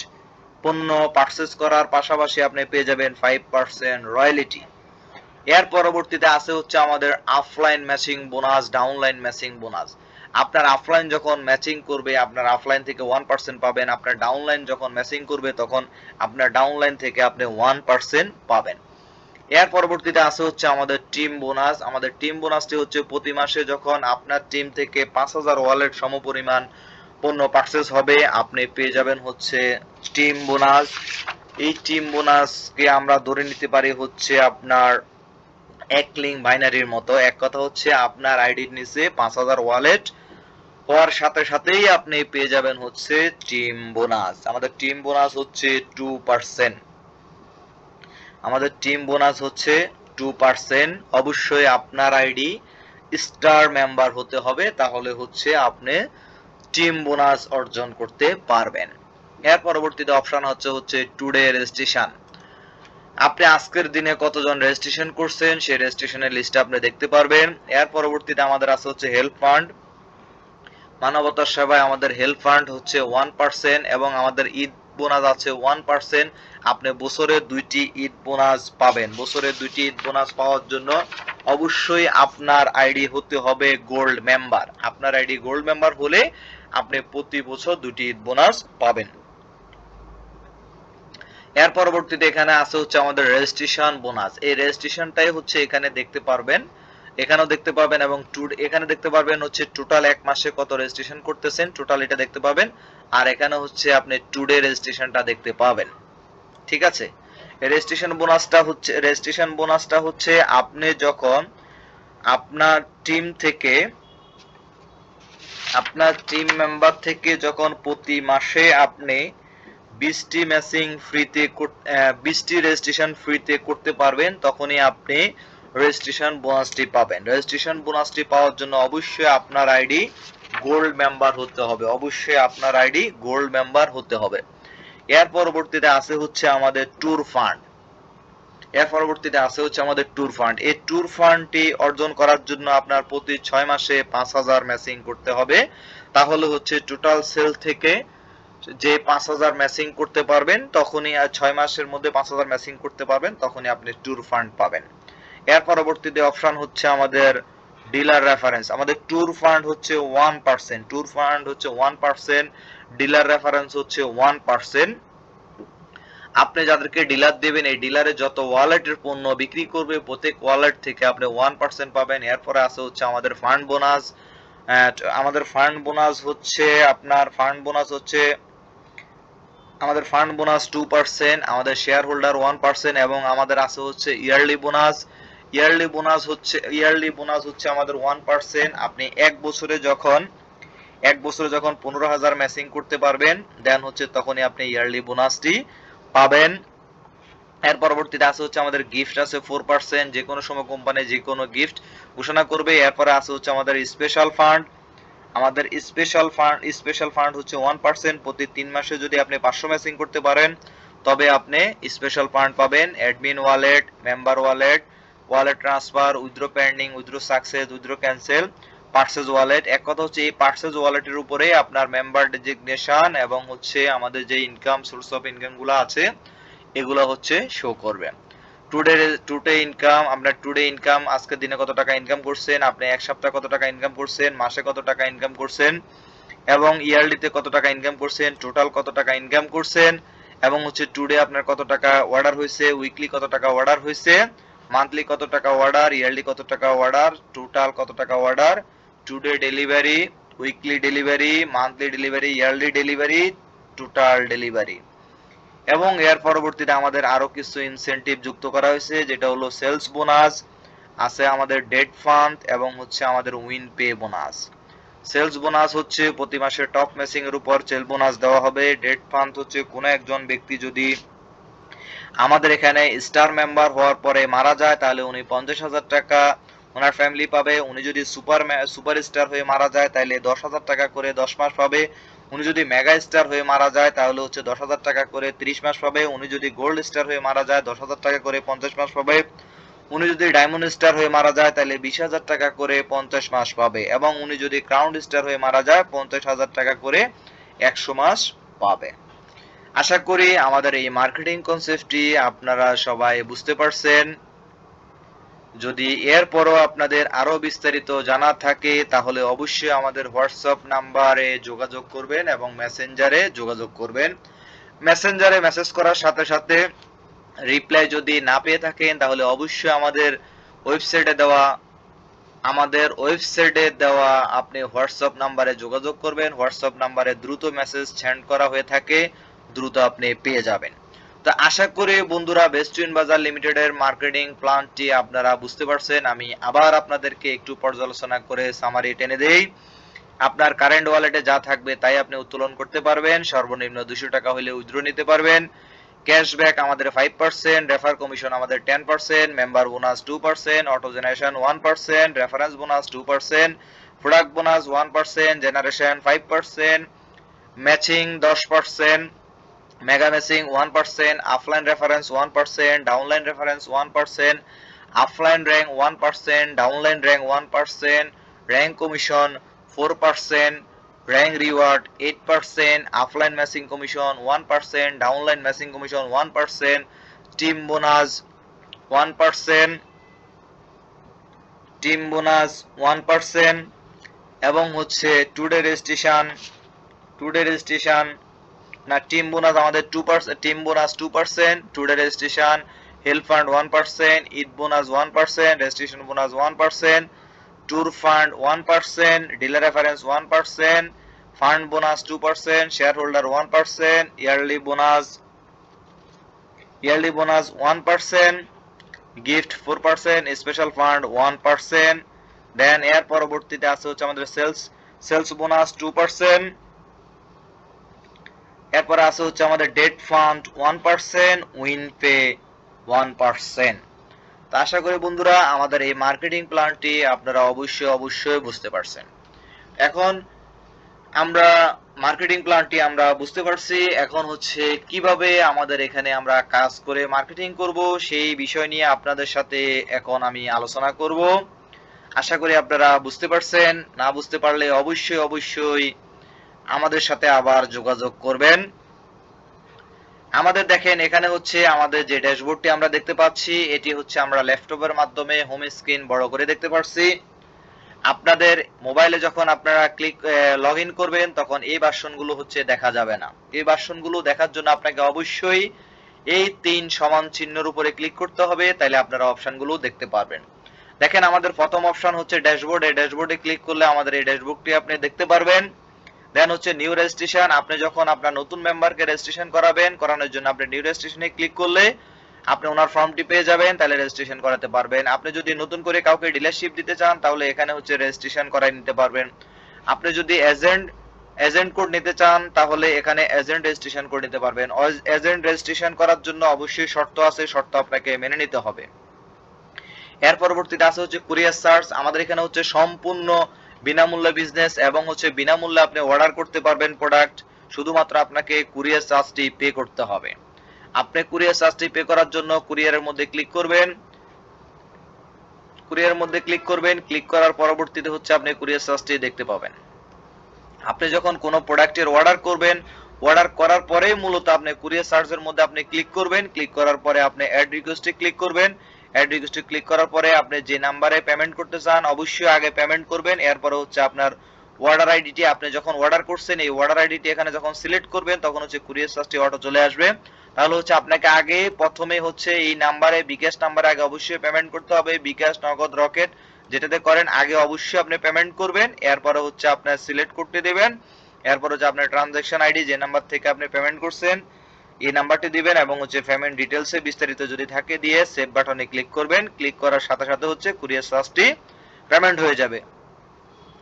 পণ্য পারচেজ করার পাশাপাশি আপনি পেয়ে যাবেন 5% রয়্যালিটি। এর পরবর্তীতে আছে হচ্ছে আমাদের offline matching bonus, downline matching bonus. আপনার অফলাইন যখন ম্যাচিং করবে আপনার অফলাইন থেকে 1% পাবেন, আপনার ডাউনলাইন যখন ম্যাচিং করবে তখন আপনার ডাউনলাইন থেকে আপনি 1% পাবেন। এর পরবর্তীতে আছে হচ্ছে আমাদের টিম বোনাস। আমাদের টিম বোনাসটি হচ্ছে প্রতি মাসে যখন আপনার টিম থেকে 5000 ওয়ালেট সমপরিমাণ পণ্য পারচেজ হবে আপনি পেয়ে যাবেন হচ্ছে টিম বোনাস। এই টিম বোনাসকে আমরা ধরে নিতে পারি হচ্ছে আপনার এক লিঙ্ক বাইনারির মতো। এক কথা হচ্ছে আপনার আইডির নিচে 5000 ওয়ালেট হওয়ার সাথে সাথেই আপনি পেয়ে যাবেন হচ্ছে টিম বোনাস। আমাদের টিম বোনাস হচ্ছে 2%। আমাদের টিম বোনাস হচ্ছে 2%। অবশ্যই আপনার আইডি স্টার মেম্বার হতে হবে, তাহলে হচ্ছে আপনি টিম বোনাস অর্জন করতে পারবেন। এর পরবর্তীতে অপশন হচ্ছে টুডে রেজিস্ট্রেশন। আপনি আজকের দিনে কতজন রেজিস্ট্রেশন করছেন সেই রেজিস্ট্রেশনের লিস্ট আপনি দেখতে পারবেন। এর পরবর্তীতে আমাদের আছে হচ্ছে হেল্প ফান্ড। মানবতার সেবায় আমাদের হেল্প ফান্ড হচ্ছে 1% এবং আমাদের ঈদ বোনাস আছে 1%। আপনি বছরে 2টি ঈদ বোনাস পাবেন। বছরে 2টি ঈদ বোনাস পাওয়ার জন্য অবশ্যই আপনার আইডি হতে হবে গোল্ড মেম্বার। আপনার আইডি গোল্ড মেম্বার হলে আপনি প্রতি বছর 2টি ঈদ বোনাস পাবেন। এর পরবর্তীতে এখানে আছে হচ্ছে আমাদের রেজিস্ট্রেশন বোনাস। এই রেজিস্ট্রেশনটাই হচ্ছে এখানে দেখতে পারবেন, এখানেও দেখতে পাবেন এবং এখানে দেখতে পারবেন হচ্ছে টোটাল এক মাসে কত রেজিস্ট্রেশন করতেছেন, টোটাল এটা দেখতে পাবেন। আর এখানে হচ্ছে আপনি টুডে রেজিস্ট্রেশনটা দেখতে পাবেন। ঠিক আছে, রেজিস্ট্রেশন বোনাসটা হচ্ছে আপনি যখন আপনার টিম মেম্বার থেকে যখন প্রতি মাসে আপনি 20টি ম্যাচিং ফ্রিতে 20টি রেজিস্ট্রেশন ফ্রিতে করতে পারবেন তখনই আপনি রেজিস্ট্রেশন বোনাসটি পাবেন। রেজিস্ট্রেশন বোনাসটি পাওয়ার জন্য অবশ্যই আপনার আইডি গোল্ড মেম্বার হতে হবে। অবশ্যই আপনার আইডি গোল্ড মেম্বার হতে হবে। এর পরবর্তীতে আছে হচ্ছে আমাদের ট্যুর ফান্ড। এই ট্যুর ফান্ডটি অর্জন করার জন্য আপনার প্রতি 6 মাসে 5000 ম্যাচিং করতে হবে। তাহলে হচ্ছে টোটাল সেল থেকে যে 5000 ম্যাচিং করতে পারবেন তখনই, 6 মাসের মধ্যে 5000 ম্যাচিং করতে পারবেন তখনই আপনি ট্যুর ফান্ড পাবেন। এর পরবর্তীতে অপশন হচ্ছে আমাদের ডিলার রেফারেন্স। আমাদের ট্যুর ফান্ড হচ্ছে 1%, ডিলার রেফারেন্স হচ্ছে 1%। আপনি যাদেরকে ডিলার দেবেন এই ডিলারে যত ওয়ালেটের পণ্য বিক্রি করবে প্রত্যেক ওয়ালেট থেকে আপনি 1% পাবেন। এরপরে আছে হচ্ছে আমাদের ফান্ড বোনাস। আমাদের ফান্ড বোনাস হচ্ছে 2%, আমাদের শেয়ার হোল্ডার 1% এবং আমাদের আছে হচ্ছে ইয়ারলি বোনাস। ইয়ারলি বোনাস হচ্ছে আমাদের 1%। আপনি এক বছরে যখন 15,000 ম্যাচিং করতে পারবেন দেন হচ্ছে তখনই আপনি ইয়ারলি বোনাসটি পাবেন। এর পরবর্তীতে আছে হচ্ছে আমাদের গিফট আছে 4%, যে কোনো সময় কোম্পানি যে কোনো গিফট ঘোষণা করবে। এরপরে আছে হচ্ছে আমাদের স্পেশাল ফান্ড। আমাদের স্পেশাল ফান্ড হচ্ছে 1%। প্রতি 3 মাসে যদি আপনি 500 ম্যাচিং করতে পারেন তবে আপনি স্পেশাল ফান্ড পাবেন। Admin wallet, member wallet, wallet transfer, withdraw pending, withdraw success, withdraw cancel, purchase wallet. এক কথা হচ্ছে এই পারচেজ ওয়ালেটের উপরে আপনার মেম্বার ডেজিগনেশন এবং হচ্ছে আমাদের যে ইনকাম, সোর্স অফ ইনকাম গুলো আছে এগুলো হচ্ছে শো করবে। টুডে ইনকাম আজকের দিনে কত টাকা ইনকাম করছেন, আপনি এক সপ্তাহে কত টাকা ইনকাম করছেন, মাসে কত টাকা ইনকাম করছেন এবং ইয়ারলিতে কত টাকা ইনকাম করছেন, টোটাল কত টাকা ইনকাম করছেন এবং হচ্ছে টুডে আপনার কত টাকা অর্ডার হয়েছে, উইকলি কত টাকা অর্ডার হয়েছে, মান্থলি কত টাকা অর্ডার, ইয়ারলি কত টাকা অর্ডার, টোটাল কত টাকা order, today delivery, weekly delivery, monthly delivery, yearly delivery, total delivery. এবং এর পরবর্তীতে আমাদের আরো কিছু ইনসেনটিভ যুক্ত করা হয়েছে যেটা হলো সেলস বোনাস, আছে আমাদের ডেট ফান্ড এবং হচ্ছে আমাদের win pay bonus. Sales bonus হচ্ছে প্রতি মাসে টপ ম্যাচিং এর উপর সেল বোনাস দেওয়া হবে। ডেট ফান্ড হচ্ছে কোনো একজন ব্যক্তি যদি আমাদের এখানে স্টার মেম্বার হওয়ার পরে মারা যায় তাহলে উনি 50,000 টাকা ওনার ফ্যামিলি পাবে। উনি যদি সুপার স্টার হয়ে মারা যায় তাহলে 10,000 টাকা করে 10 মাস পাবে। উনি যদি মেগা স্টার হয়ে মারা যায় তাহলে হচ্ছে 10,000 টাকা করে 30 মাস পাবে। উনি যদি গোল্ড স্টার হয়ে মারা যায় 10,000 টাকা করে 50 মাস পাবে। উনি যদি ডায়মন্ড স্টার হয়ে মারা যায় তাহলে 20,000 টাকা করে 50 মাস পাবে, এবং উনি যদি ক্রাউন স্টার হয়ে মারা যায় 50,000 টাকা করে 100 মাস পাবে। আশা করি আমাদের এই মার্কেটিং কনসেপ্টটি আপনারা সবাই বুঝতে পারছেন। যদি এরপরও আপনাদের আরো বিস্তারিত জানা থাকে তাহলে অবশ্যই আমাদের হোয়াটসঅ্যাপ নাম্বারে যোগাযোগ করবেন এবং মেসেঞ্জারে যোগাযোগ করবেন। মেসেঞ্জারে মেসেজ করার সাথে সাথে রিপ্লাই যদি না পেয়ে থাকেন তাহলে অবশ্যই আমাদের ওয়েবসাইটে দেওয়া আপনি হোয়াটসঅ্যাপ নাম্বারে যোগাযোগ করবেন। হোয়াটসঅ্যাপ নাম্বারে দ্রুত মেসেজ সেন্ড করা হয়ে থাকে, দ্রুত আপনি পেয়ে যাবেন। তো আশা করি বন্ধুরা বেস্ট উইন বাজার লিমিটেডের মার্কেটিং প্ল্যানটি আপনারা বুঝতে পারছেন। আমি আবার আপনাদেরকে একটু পর্যালোচনা করে সামারি টেনে দেই। আপনার কারেন্ট ওয়ালেটে যা থাকবে তাই আপনি উত্তোলন করতে পারবেন। সর্বনিম্ন 200 টাকা হলে উইথড্র নিতে পারবেন। ক্যাশব্যাক আমাদের 5%, রেফার কমিশন আমাদের 10%, member bonus 2%, auto generation 1%, reference bonus 2%, product bonus 1%, generation 5%, matching 10%, mega matching 1%, offline reference 1%, downline reference 1%, offline rank 1%, downline rank 1%, rank commission 4%, rank reward 8%, offline matching commission 1%, downline matching commission 1%, team bonus 1%, team bonus 1%, এবং হচ্ছে today registration না, team bonus আমাদের 2%, team bonus 2%, today registration, help fund 1%, Eid bonus 1%, registration bonus 1%, tour fund 1%, dealer reference 1%, fund bonus 2%, share holder 1%, yearly bonus 1%, gift 4%, special fund 1%। দেন এর পরবর্তীতে আছে হচ্ছে আমাদের sales bonus 2%। এরপর আছে হচ্ছে আমাদের ডেট ফান্ড 1%, উইন পে 1%। তো আশা করি বন্ধুরা আমাদের এই মার্কেটিং প্ল্যানটি আপনারা অবশ্যই বুঝতে পারছেন। এখন আমরা মার্কেটিং প্ল্যানটি আমরা বুঝতে পারছি। এখন হচ্ছে কিভাবে আমাদের এখানে আমরা কাজ করে মার্কেটিং করব সেই বিষয় নিয়ে আপনাদের সাথে এখন আমি আলোচনা করব। আশা করি আপনারা বুঝতে পারছেন। না বুঝতে পারলে অবশ্যই আমাদের সাথে আবার যোগাযোগ করবেন। আমাদের দেখেন এখানে হচ্ছে আমাদের যে ড্যাশবোর্ডটি আমরা দেখতে পাচ্ছি এটি হচ্ছে আমরা ল্যাপটপের মাধ্যমে হোম স্ক্রিন বড় করে দেখতে পাচ্ছি। আপনাদের মোবাইলে যখন আপনারা লগ ইন করবেন তখন এই ভার্সনগুলো হচ্ছে দেখা যাবে না। এই ভার্সনগুলো দেখার জন্য আপনাকে অবশ্যই এই 3 সমান চিহ্নের উপরে ক্লিক করতে হবে, তাহলে আপনারা অপশনগুলো দেখতে পারবেন। দেখেন আমাদের প্রথম অপশন হচ্ছে ড্যাশবোর্ড। এই ড্যাশবোর্ডে ক্লিক করলে আমাদের এই ড্যাশবোর্ডটি আপনি দেখতে পারবেন। দেন হচ্ছে নিউ রেজিস্ট্রেশন। আপনি যখন আপনার নতুন মেম্বারকে রেজিস্ট্রেশন করানোর জন্য আপনি নিউ রেজিস্ট্রেশনে ক্লিক করলে আপনি ওনার ফর্মটি পেয়ে যাবেন, তাহলে রেজিস্ট্রেশন করাতে পারবেন। আপনি যদি নতুন করে কাউকে ডিলারশিপ দিতে চান তাহলে এখানে হচ্ছে রেজিস্ট্রেশন করাই নিতে পারবেন। আপনি যদি এজেন্ট কোড নিতে চান তাহলে এখানে এজেন্ট রেজিস্ট্রেশন করে নিতে পারবেন। এজেন্ট রেজিস্ট্রেশন করার জন্য অবশ্যই শর্ত আছে, শর্ত আপনাকে মেনে নিতে হবে। এর পরবর্তীতে আছে হচ্ছে কুরিয়ার সার্চ। আমাদের এখানে হচ্ছে সম্পূর্ণ বিনামূল্যে বিজনেস এবং হচ্ছে বিনামূল্যে আপনি অর্ডার করতে পারবেন প্রোডাক্ট। শুধুমাত্র আপনাকে কুরিয়ার চার্জটি পে করতে হবে। আপনি কুরিয়ার চার্জটি পে করার জন্য কুরিয়ারের মধ্যে ক্লিক করবেন। ক্লিক করার পরবর্তীতে হচ্ছে আপনি কুরিয়ার চার্জটি দেখতে পাবেন। আপনি যখন কোনো প্রোডাক্টের অর্ডার করবেন, অর্ডার করার পরেই মূলত আপনি কুরিয়ার চার্জের মধ্যে আপনি ক্লিক করবেন। ক্লিক করার পরে আপনি অ্যাড রিকোয়েস্টে ক্লিক করবেন। অ্যাড রিকোয়েস্টে ক্লিক করার পরে আপনি যে নাম্বারে পেমেন্ট করতে চান অবশ্যই আগে পেমেন্ট করবেন। এরপরে হচ্ছে আপনার অর্ডার আইডিটি, আপনি যখন অর্ডার করছেন এই অর্ডার আইডিটি এখানে যখন সিলেক্ট করবেন তখন হচ্ছে কুরিয়ার চার্জটি অটো চলে আসবে। তাহলে হচ্ছে আপনাকে আগে প্রথমে হচ্ছে এই নাম্বারে, বিকাশ নাম্বারে আগে অবশ্যই পেমেন্ট করতে হবে। বিকাশ, নগদ, রকেট যেটাতে করেন আগে অবশ্যই আপনি পেমেন্ট করবেন। এরপরে হচ্ছে আপনার সিলেক্ট করতে দেবেন। এরপর হচ্ছে আপনার ট্রানজাকশন আইডি যে নাম্বার থেকে আপনি পেমেন্ট করছেন এই নাম্বারটি দিবেন এবং হচ্ছে পেমেন্ট ডিটেইলসে বিস্তারিত যদি থাকে দিয়ে সেভ বাটনে ক্লিক করবেন। ক্লিক করার সাথে সাথে হচ্ছে কুরিয়ার চার্জটি পেমেন্ট হয়ে যাবে।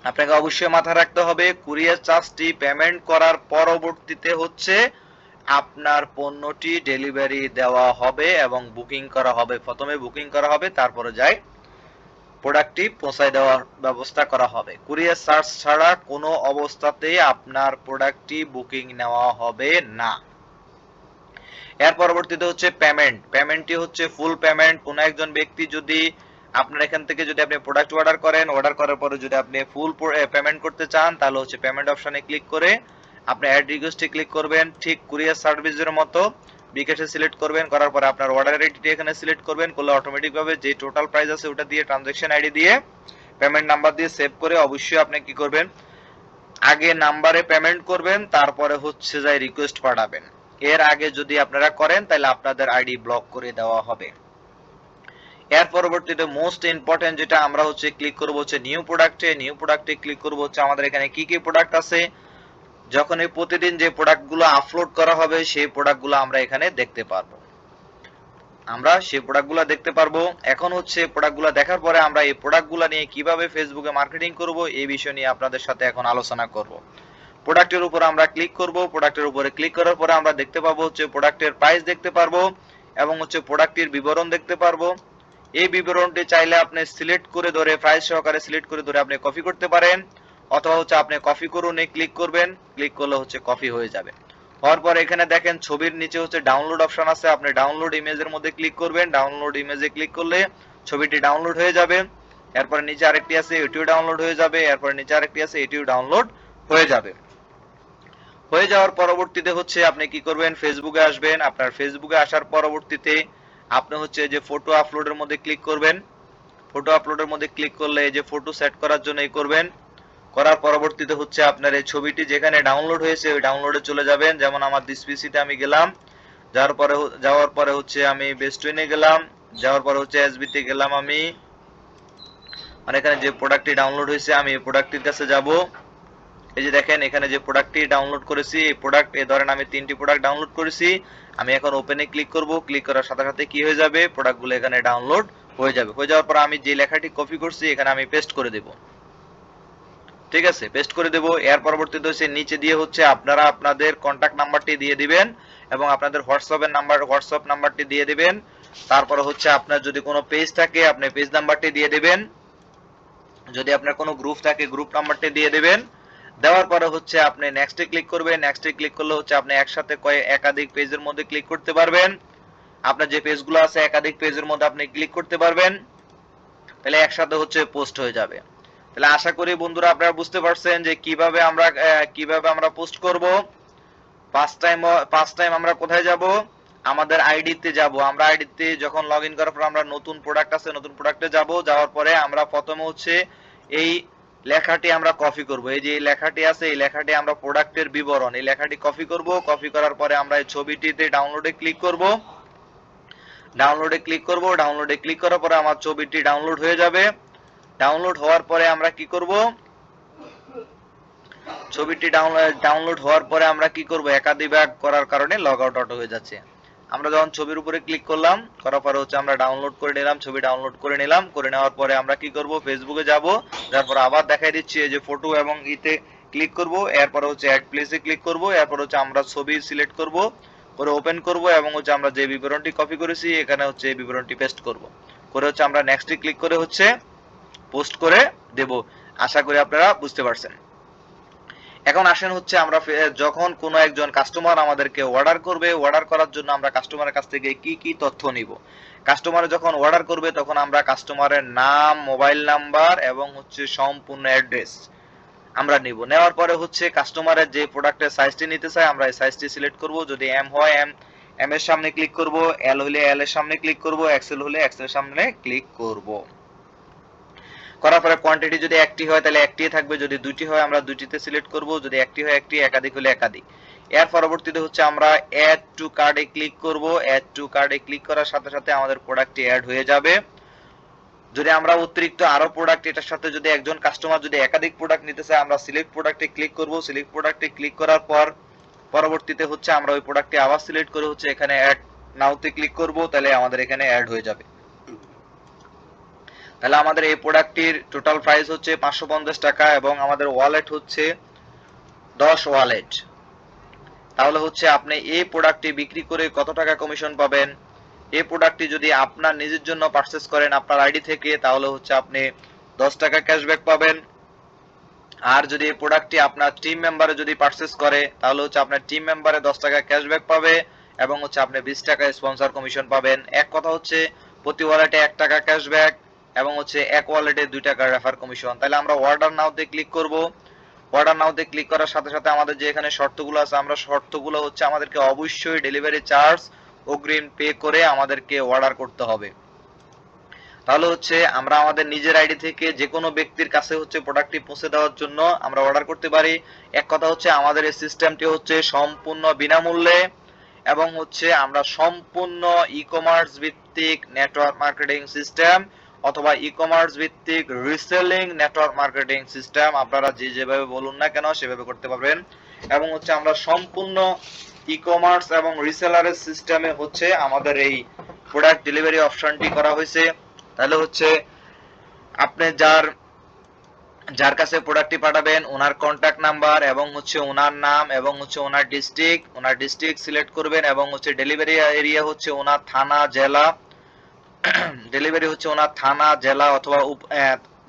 আপনাকে অবশ্যই মাথায় রাখতে হবে কুরিয়ার চার্জটি পেমেন্ট করার পরবর্তীতে হচ্ছে আপনার পণ্যটি ডেলিভারি দেওয়া হবে এবং বুকিং করা হবে। প্রথমে বুকিং করা হবে, তারপরে যাই প্রোডাক্টটি পৌঁছায় দেওয়ার ব্যবস্থা করা হবে। কুরিয়ার চার্জ ছাড়া কোনো অবস্থাতেই আপনার প্রোডাক্টটি বুকিং নেওয়া হবে না। এর পরবর্তীতে হচ্ছে পেমেন্ট। পেমেন্টটি হচ্ছে ফুল পেমেন্ট। কোনো একজন ব্যক্তি যদি আপনার এখান থেকে যদি আপনি প্রোডাক্ট অর্ডার করেন, অর্ডার করার পরে যদি আপনি ফুল পেমেন্ট করতে চান, তাহলে হচ্ছে পেমেন্ট অপশনে ক্লিক করে আপনি অ্যাড রিকোয়েস্টে ক্লিক করবেন। ঠিক কুরিয়ার সার্ভিসের মতো বিকাশে সিলেক্ট করবেন, করার পরে আপনার অর্ডার আইডিটি এখানে সিলেক্ট করবেন, করলে অটোমেটিক ভাবে যে টোটাল প্রাইস আছে ওটা দিয়ে ট্রানজাকশন আইডি দিয়ে পেমেন্ট নাম্বার দিয়ে সেভ করে অবশ্যই আপনি কি করবেন, আগে নাম্বারে পেমেন্ট করবেন, তারপরে হচ্ছে যাই রিকোয়েস্ট পাঠাবেন। এর আগে যদি আপনারা করেন তাহলে আপনাদের আইডি ব্লক করে দেওয়া হবে। এর পরবর্তীতে মোস্ট ইম্পর্টেন্ট যেটা আমরা হচ্ছে ক্লিক করব হচ্ছে নিউ প্রোডাক্টে। নিউ প্রোডাক্টে ক্লিক করব হচ্ছে আমাদের এখানে কি কি প্রোডাক্ট আছে, যখন এই প্রতিদিন যে প্রোডাক্টগুলো আপলোড করা হবে সেই প্রোডাক্টগুলো আমরা এখানে দেখতে পারবো। আমরা সেই প্রোডাক্টগুলো দেখতে পারবো। এখন হচ্ছে প্রোডাক্টগুলো দেখার পরে আমরা এই প্রোডাক্টগুলো নিয়ে কিভাবে ফেসবুকে মার্কেটিং করব এই বিষয় নিয়ে আপনাদের সাথে এখন আলোচনা করব। প্রোডাক্টের উপর আমরা ক্লিক করব। প্রোডাক্টের উপরে ক্লিক করার পরে আমরা দেখতে পাবো হচ্ছে প্রোডাক্টের প্রাইস দেখতে পারবো এবং হচ্ছে প্রোডাক্টের বিবরণ দেখতে পারবো। এই বিবরণটি চাইলে আপনি সিলেক্ট করে ধরে প্রাইস সহকারে সিলেক্ট করে ধরে আপনি কপি করতে পারেন, অথবা হচ্ছে আপনি কপি করুন ক্লিক করবেন, ক্লিক করলে হচ্ছে কপি হয়ে যাবে। হওয়ার পর এখানে দেখেন ছবির নিচে হচ্ছে ডাউনলোড অপশন আছে, আপনি ডাউনলোড ইমেজের মধ্যে ক্লিক করবেন। ডাউনলোড ইমেজে ক্লিক করলে ছবিটি ডাউনলোড হয়ে যাবে। এরপর নিচে আরেকটি আছে এটিও ডাউনলোড হয়ে যাবে। এরপর নিচে আরেকটি আছে এটিও ডাউনলোড হয়ে যাবে। হয়ে যাওয়ার পরবর্তীতে হচ্ছে আপনি কি করবেন, ফেসবুকে আসবেন। আপনার ফেসবুকে আসার পরবর্তীতে আপনি হচ্ছে যে ফটো আপলোডের মধ্যে ক্লিক করবেন। ফটো আপলোডের মধ্যে ক্লিক করলে এই যে ফটো সেট করার জন্য এই করবেন। করার পরবর্তীতে হচ্ছে আপনার এই ছবিটি যেখানে ডাউনলোড হয়েছে ওই ডাউনলোডে চলে যাবেন। যেমন আমার দিস পিসিতে আমি গেলাম, যাওয়ার পরে হচ্ছে আমি বেস্টুইনে গেলাম, যাওয়ার পরে হচ্ছে এসবিতে গেলাম আমি, আর এখানে যে প্রোডাক্টটি ডাউনলোড হয়েছে আমি এই প্রোডাক্টটির কাছে যাব। এই যে দেখেন এখানে যে প্রোডাক্টটি ডাউনলোড করেছি, এই প্রোডাক্ট এই ধরেন আমি 3টি প্রোডাক্ট ডাউনলোড করেছি। আমি এখন ওপেনে ক্লিক করব। ক্লিক করার সাথে সাথে কি হয়ে যাবে, প্রোডাক্টগুলো এখানে ডাউনলোড হয়ে যাবে। হয়ে যাওয়ার পর আমি যে লেখাটি কপি করছি এখানে আমি পেস্ট করে দেব। ঠিক আছে, পেস্ট করে দেব। এর পরবর্তীতে হচ্ছে নিচে দিয়ে হচ্ছে আপনারা আপনাদের কন্টাক্ট নাম্বারটি দিয়ে দিবেন এবং আপনাদের হোয়াটসঅ্যাপ নাম্বারটি দিয়ে দিবেন। তারপরে হচ্ছে আপনার যদি কোনো পেজ থাকে আপনি পেজ নাম্বারটি দিয়ে দিবেন, যদি আপনার কোনো গ্রুপ থাকে গ্রুপ নাম্বারটি দিয়ে দিবেন। দেওয়ার পরে হচ্ছে আপনি নেক্সটে ক্লিক করবেন। নেক্সটে ক্লিক করলে হচ্ছে আপনি একসাথে একাধিক পেজের মধ্যে ক্লিক করতে পারবেন। আপনার যে পেজগুলো আছে একাধিক পেজের মধ্যে আপনি ক্লিক করতে পারবেন, তাহলে একসাথে হচ্ছে পোস্ট হয়ে যাবে। তাহলে আশা করি বন্ধুরা আপনারা বুঝতে পারছেন যে কিভাবে আমরা পোস্ট করব। ফার্স্ট টাইম আমরা কোথায় যাব, আমাদের আইডিতে যাব। আমরা আইডিতে যখন লগইন করার পর আমরা নতুন প্রোডাক্ট আছে নতুন প্রোডাক্টে যাব। যাওয়ার পরে আমরা প্রথমে হচ্ছে এই লেখাটি আমরা কপি করব। এই যে লেখাটি আছে এই লেখাটি আমরা প্রোডাক্টের বিবরণ, এই লেখাটি কপি করব। কপি করার পরে আমরা এই ছবিটিতে ডাউনলোডে ক্লিক করব। ডাউনলোডে ক্লিক করার পরে আমার ছবিটি ডাউনলোড হয়ে যাবে। ডাউনলোড হওয়ার পরে আমরা কি করব, ছবিটি ডাউনলোড হওয়ার পরে আমরা কি করব, একাধিকবার করার কারণে লগ আউট অটো হয়ে যাচ্ছে। আমরা যখন ছবির উপরে ক্লিক করলাম, করার পরে হচ্ছে আমরা ডাউনলোড করে নিলাম, ছবি ডাউনলোড করে নিলাম। করে নেওয়ার পরে আমরা কি করব, ফেসবুকে যাব। তারপর আবার দেখাই দিচ্ছি এই যে ফটো এবং ইতে ক্লিক করব। এরপর হচ্ছে অ্যাড প্লেসে ক্লিক করব। এরপর হচ্ছে আমরা ছবি সিলেক্ট করব, করে ওপেন করব এবং হচ্ছে আমরা যে বিবরণটি কপি করেছি এখানে হচ্ছে এই বিবরণটি পেস্ট করব। করে হচ্ছে আমরা নেক্সটে ক্লিক করে হচ্ছে পোস্ট করে দেব। আশা করি আপনারা বুঝতে পারছেন। এখন আসেন হচ্ছে আমরা যখন কোনো একজন কাস্টমার আমাদেরকে অর্ডার করবে, অর্ডার করার জন্য আমরা কাস্টমারের কাছ থেকে কি কি তথ্য নিব। কাস্টমার যখন অর্ডার করবে তখন আমরা কাস্টমারের নাম, মোবাইল নাম্বার এবং হচ্ছে সম্পূর্ণ অ্যাড্রেস আমরা নিব। নেওয়ার পরে হচ্ছে কাস্টমারের যে প্রোডাক্টের সাইজটি নিতে চায় আমরা এই সাইজটি সিলেক্ট করব। যদি এম হয় এম এর সামনে ক্লিক করব, এল হলে এল এর সামনে ক্লিক করব, এক্সেল হলে এক্সেল এর সামনে ক্লিক করব। করার পরে কোয়ান্টিটি যদি একটি হয় তাহলে একটি থাকবে, যদি দুটি হয় আমরা দুটিতে সিলেক্ট করব, যদি একটি হয় একটি, একাধিক হলে একাধিক। এর পরবর্তীতে হচ্ছে আমরা অ্যাড টু কার্ডে ক্লিক করব। অ্যাড টু কার্ডে ক্লিক করার সাথে সাথে আমাদের প্রোডাক্টটি অ্যাড হয়ে যাবে। যদি আমরা অতিরিক্ত আরো প্রোডাক্ট এটার সাথে যদি একজন কাস্টমার যদি একাধিক প্রোডাক্ট নিতে চায় আমরা সিলেক্ট প্রোডাক্টে ক্লিক করব। সিলেক্ট প্রোডাক্টে ক্লিক করার পর পরবর্তীতে হচ্ছে আমরা ওই প্রোডাক্টটি আবার সিলেক্ট করে হচ্ছে এখানে অ্যাড নাওতে ক্লিক করব, তাহলে আমাদের এখানে অ্যাড হয়ে যাবে। তাহলে আমাদের এই প্রোডাক্টটির টোটাল প্রাইস হচ্ছে 550 টাকা এবং আমাদের ওয়ালেট হচ্ছে 10 ওয়ালেট। তাহলে হচ্ছে আপনি এই প্রোডাক্টটি বিক্রি করে কত টাকা কমিশন পাবেন। এই প্রোডাক্টটি যদি আপনার নিজের জন্য পারচেজ করেন আপনার আইডি থেকে, তাহলে হচ্ছে আপনি 10 টাকা ক্যাশব্যাক পাবেন। আর যদি এই প্রোডাক্টটি আপনার টিম মেম্বারে যদি পারচেজ করে, তাহলে হচ্ছে আপনার টিম মেম্বারে 10 টাকা ক্যাশব্যাক পাবে এবং হচ্ছে আপনি 20 টাকা স্পন্সর কমিশন পাবেন। এক কথা হচ্ছে প্রতি ওয়ালেটে 1 টাকা ক্যাশব্যাক এবং হচ্ছে এক ওয়ালেটে 2 টাকা রেফার কমিশন। তাহলে আমরা অর্ডার নাওতে ক্লিক করব। অর্ডার নাওতে ক্লিক করার সাথে সাথে আমাদের যে এখানে শর্তগুলো আছে, আমরা শর্তগুলো হচ্ছে আমাদেরকে অবশ্যই ডেলিভারি চার্জ অগ্রিম পে করে আমাদেরকে অর্ডার করতে হবে। তাহলে হচ্ছে আমরা আমাদের নিজের আইডি থেকে যে কোনো ব্যক্তির কাছে হচ্ছে প্রোডাক্টটি পৌঁছে দেওয়ার জন্য আমরা অর্ডার করতে পারি। এক কথা হচ্ছে আমাদের এই সিস্টেমটি হচ্ছে সম্পূর্ণ বিনামূল্যে এবং হচ্ছে আমরা সম্পূর্ণ ই-কমার্স ভিত্তিক নেটওয়ার্ক মার্কেটিং সিস্টেম অথবা ই-কমার্স ভিত্তিক রিসেলিং নেটওয়ার্ক মার্কেটিং সিস্টেম, আপনারা যেভাবে বলুন না কেন সেভাবে করতে পারবেন। এবং হচ্ছে আমরা সম্পূর্ণ ই-কমার্স এবং রিসেলারের সিস্টেমে হচ্ছে আমাদের এই প্রোডাক্ট ডেলিভারি অপশনটি করা হয়েছে। তাহলে হচ্ছে আপনি যার কাছে প্রোডাক্টটি পাঠাবেন ওনার কন্টাক্ট নাম্বার এবং হচ্ছে ওনার নাম এবং হচ্ছে ওনার ডিস্ট্রিক্ট সিলেক্ট করবেন এবং হচ্ছে ডেলিভারি এরিয়া হচ্ছে ওনার থানা জেলা, ডেলিভারি হচ্ছে ওনার থানা জেলা অথবা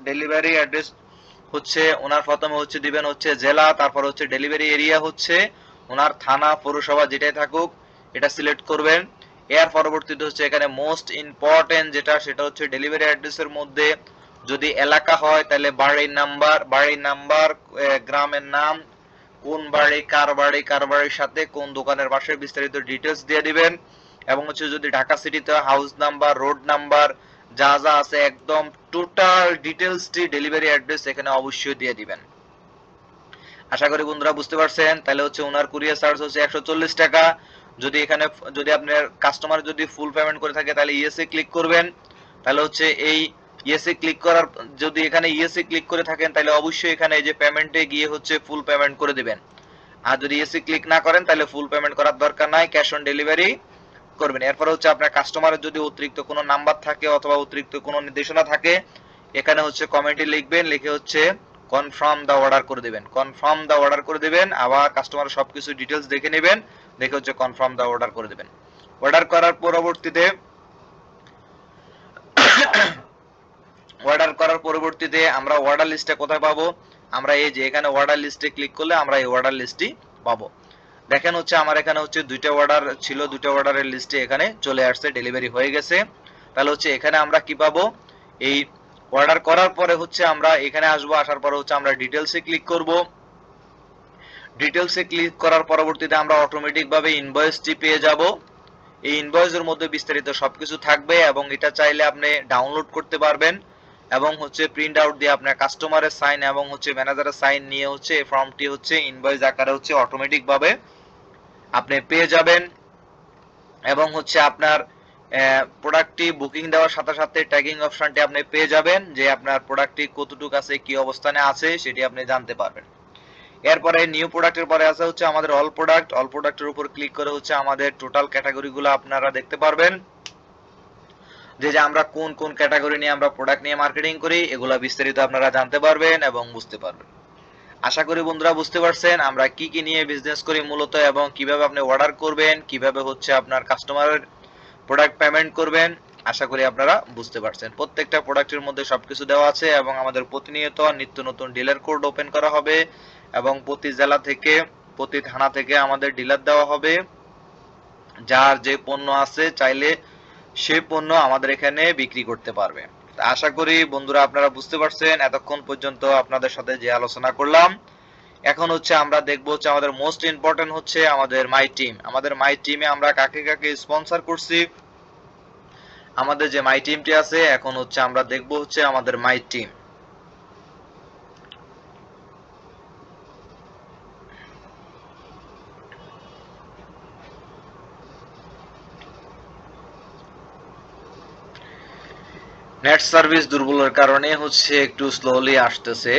ডেলিভারি অ্যাড্রেস হচ্ছে ওনার প্রথমে হচ্ছে দিবেন হচ্ছে জেলা, তারপর হচ্ছে ডেলিভারি এরিয়া হচ্ছে ওনার থানা পৌরসভা যেটাই থাকুক এটা সিলেক্ট করবেন। এর পরবর্তীতে হচ্ছে এখানে মোস্ট ইম্পর্টেন্ট যেটা সেটা হচ্ছে ডেলিভারি অ্যাড্রেসের মধ্যে যদি এলাকা হয় তাহলে বাড়ির নাম্বার, গ্রামের নাম, কোন বাড়ি কার বাড়ির সাথে কোন দোকানের পাশে বিস্তারিত ডিটেলস দিয়ে দিবেন এবং হচ্ছে যদি ঢাকা সিটিতে হাউস নাম্বার, রোড নাম্বার যা যা আছে একদম টোটাল ডিটেলসটি ডেলিভারি অ্যাড্রেস এখানে অবশ্যই দিয়ে দিবেন। আশা করি বন্ধুরা বুঝতে পারছেন। তাহলে হচ্ছে ওনার কুরিয়ার চার্জ হচ্ছে 140 টাকা। যদি আপনার কাস্টমার যদি ফুল পেমেন্ট করে থাকে তাহলে ইএসএ ক্লিক করবেন। তাহলে হচ্ছে এই ইএসএ ক্লিক করার যদি এখানে ইএসএ ক্লিক করে থাকেন তাহলে অবশ্যই এখানে এই যে পেমেন্টে গিয়ে হচ্ছে ফুল পেমেন্ট করে দিবেন। আর যদি ইএসএ ক্লিক না করেন তাহলে ফুল পেমেন্ট করার দরকার নাই, ক্যাশ অন ডেলিভারি করবেন। এরপর হচ্ছে আপনার কাস্টমারের যদি অতিরিক্ত কোনো নাম্বার থাকে অথবা অতিরিক্ত কোনো নির্দেশনা থাকে এখানে হচ্ছে কমেন্টে লিখবেন, লিখে হচ্ছে কনফার্ম দা অর্ডার করে দিবেন। আবার কাস্টমার সবকিছু ডিটেলস দেখে নেবেন, দেখে হচ্ছে কনফার্ম দা অর্ডার করে দিবেন। অর্ডার করার পরবর্তীতে আমরা অর্ডার লিস্টে কোথায় পাবো, আমরা এই যে এখানে অর্ডার লিস্টে ক্লিক করলে আমরা এই অর্ডার লিস্টটি পাবো। দেখেন হচ্ছে আমার এখানে হচ্ছে দুইটা অর্ডার ছিল, দুইটা অর্ডারের লিস্টে এখানে চলে আসছে, ডেলিভারি হয়ে গেছে। তাহলে হচ্ছে এখানে আমরা কি পাবো, এই অর্ডার করার পরে হচ্ছে আমরা এখানে আসবো, আসার পরে হচ্ছে আমরা ডিটেলসে ক্লিক করব। ডিটেলসে ক্লিক করার পরবর্তীতে আমরা অটোমেটিক ভাবে ইনভয়েসটি পেয়ে যাব। এই ইনভয়েসের মধ্যে বিস্তারিত সবকিছু থাকবে এবং এটা চাইলে আপনি ডাউনলোড করতে পারবেন এবং হচ্ছে প্রিন্ট আউট দিয়ে আপনার কাস্টমারের সাইন এবং হচ্ছে ম্যানেজারের সাইন নিয়ে হচ্ছে এই ফর্মটি হচ্ছে ইনভয়েস আকারে হচ্ছে অটোমেটিক ভাবে আপনি পেয়ে যাবেন। এবং হচ্ছে আপনার প্রোডাক্টটি বুকিং দেওয়ার সাথে সাথে ট্যাগিং অপশনটি আপনি পেয়ে যাবেন যে আপনার প্রোডাক্টটি কতটুকু আছে, কি অবস্থানে আছে সেটি আপনি জানতে পারবেন। এরপরে নিউ প্রোডাক্টের পরে আছে হচ্ছে আমাদের অল প্রোডাক্টের উপর ক্লিক করে হচ্ছে আমাদের টোটাল ক্যাটাগরিগুলো আপনারা দেখতে পারবেন যে আমরা কোন কোন ক্যাটাগরি নিয়ে আমরা প্রোডাক্ট নিয়ে মার্কেটিং করি, এগুলা বিস্তারিত আপনারা জানতে পারবেন এবং বুঝতে পারবেন। আশা করি বন্ধুরা বুঝতে পারছেন আমরা কি কি নিয়ে বিজনেস করি মূলত এবং কিভাবে আপনি অর্ডার করবেন, কিভাবে হচ্ছে আপনার কাস্টমারের প্রোডাক্ট পেমেন্ট করবেন। আশা করি আপনারা বুঝতে পারছেন। প্রত্যেকটা প্রোডাক্টের মধ্যে সবকিছু দেওয়া আছে এবং আমাদের প্রতিনিয়ত নিত্য নতুন ডিলার কোড ওপেন করা হবে এবং প্রতি জেলা থেকে প্রতি থানা থেকে আমাদের ডিলার দেওয়া হবে। যার যে পণ্য আছে চাইলে সেই পণ্য আমাদের এখানে বিক্রি করতে পারবে। আশা করি বন্ধুরা আপনারা বুঝতে পারছেন। এতক্ষণ পর্যন্ত আপনাদের সাথে যে আলোচনা করলাম, এখন হচ্ছে আমরা দেখবো হচ্ছে আমাদের মোস্ট ইম্পর্টেন্ট হচ্ছে আমাদের মাই টিম। আমাদের মাই টিমে আমরা কাকে কাকে স্পন্সর করছি, আমাদের যে মাই টিমটি আছে এখন হচ্ছে আমরা দেখবো হচ্ছে আমাদের মাই টিম। নেট সার্ভিস দুর্বলের কারণে হচ্ছে একটু স্লোলি আসতেছে।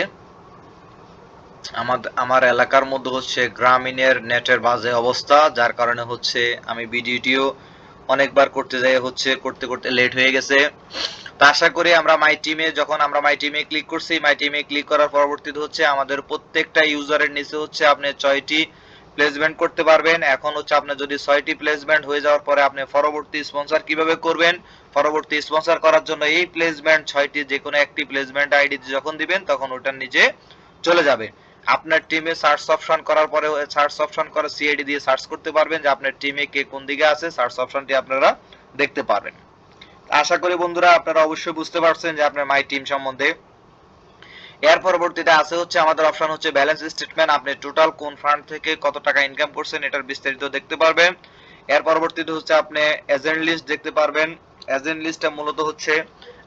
আমার এলাকার মধ্যে হচ্ছে গ্রামীণের নেটের বাজে অবস্থা, যার কারণে হচ্ছে আমি ভিডিওটিও অনেকবার করতে যাই হচ্ছে করতে করতে লেট হয়ে গেছে। তো আশা করি আমরা মাই টিমে ক্লিক করছি, মাই টিমে ক্লিক করার পরবর্তীতে হচ্ছে আমাদের প্রত্যেকটা ইউজারের নিচে হচ্ছে আপনি 6টি প্লেসমেন্ট করতে পারবেন। এখন হচ্ছে আপনার যদি 6টি প্লেসমেন্ট হয়ে যাওয়ার পরে আপনি পরবর্তী স্পন্সর কিভাবে করবেন, পরবর্তী স্পন্সর করার জন্য এই প্লেসমেন্ট 6টি যে কোনো একটি প্লেসমেন্ট আইডি যখন দিবেন তখন ওটার নিচে চলে যাবে। আপনার টিমে সার্চ অপশন করার পরে সার্চ অপশন করে সিআইডি দিয়ে সার্চ করতে পারবেন যে আপনার টিমে কে কোন দিকে আছে, সার্চ অপশনটি আপনারা দেখতে পারবেন। আশা করি বন্ধুরা আপনারা অবশ্যই বুঝতে পারছেন যে আপনার মাই টিম সম্বন্ধে। এর পরবর্তীতে আছে হচ্ছে আমাদের অপশন হচ্ছে ব্যালেন্স স্টেটমেন্ট, আপনি টোটাল কোন ফান্ড থেকে কত টাকা ইনকাম করছেন এটার বিস্তারিত দেখতে পারবেন। এর পরবর্তীতে হচ্ছে আপনি এজেন্ট লিস্ট দেখতে পারবেন। এজেন্ট লিস্টটা মূলত হচ্ছে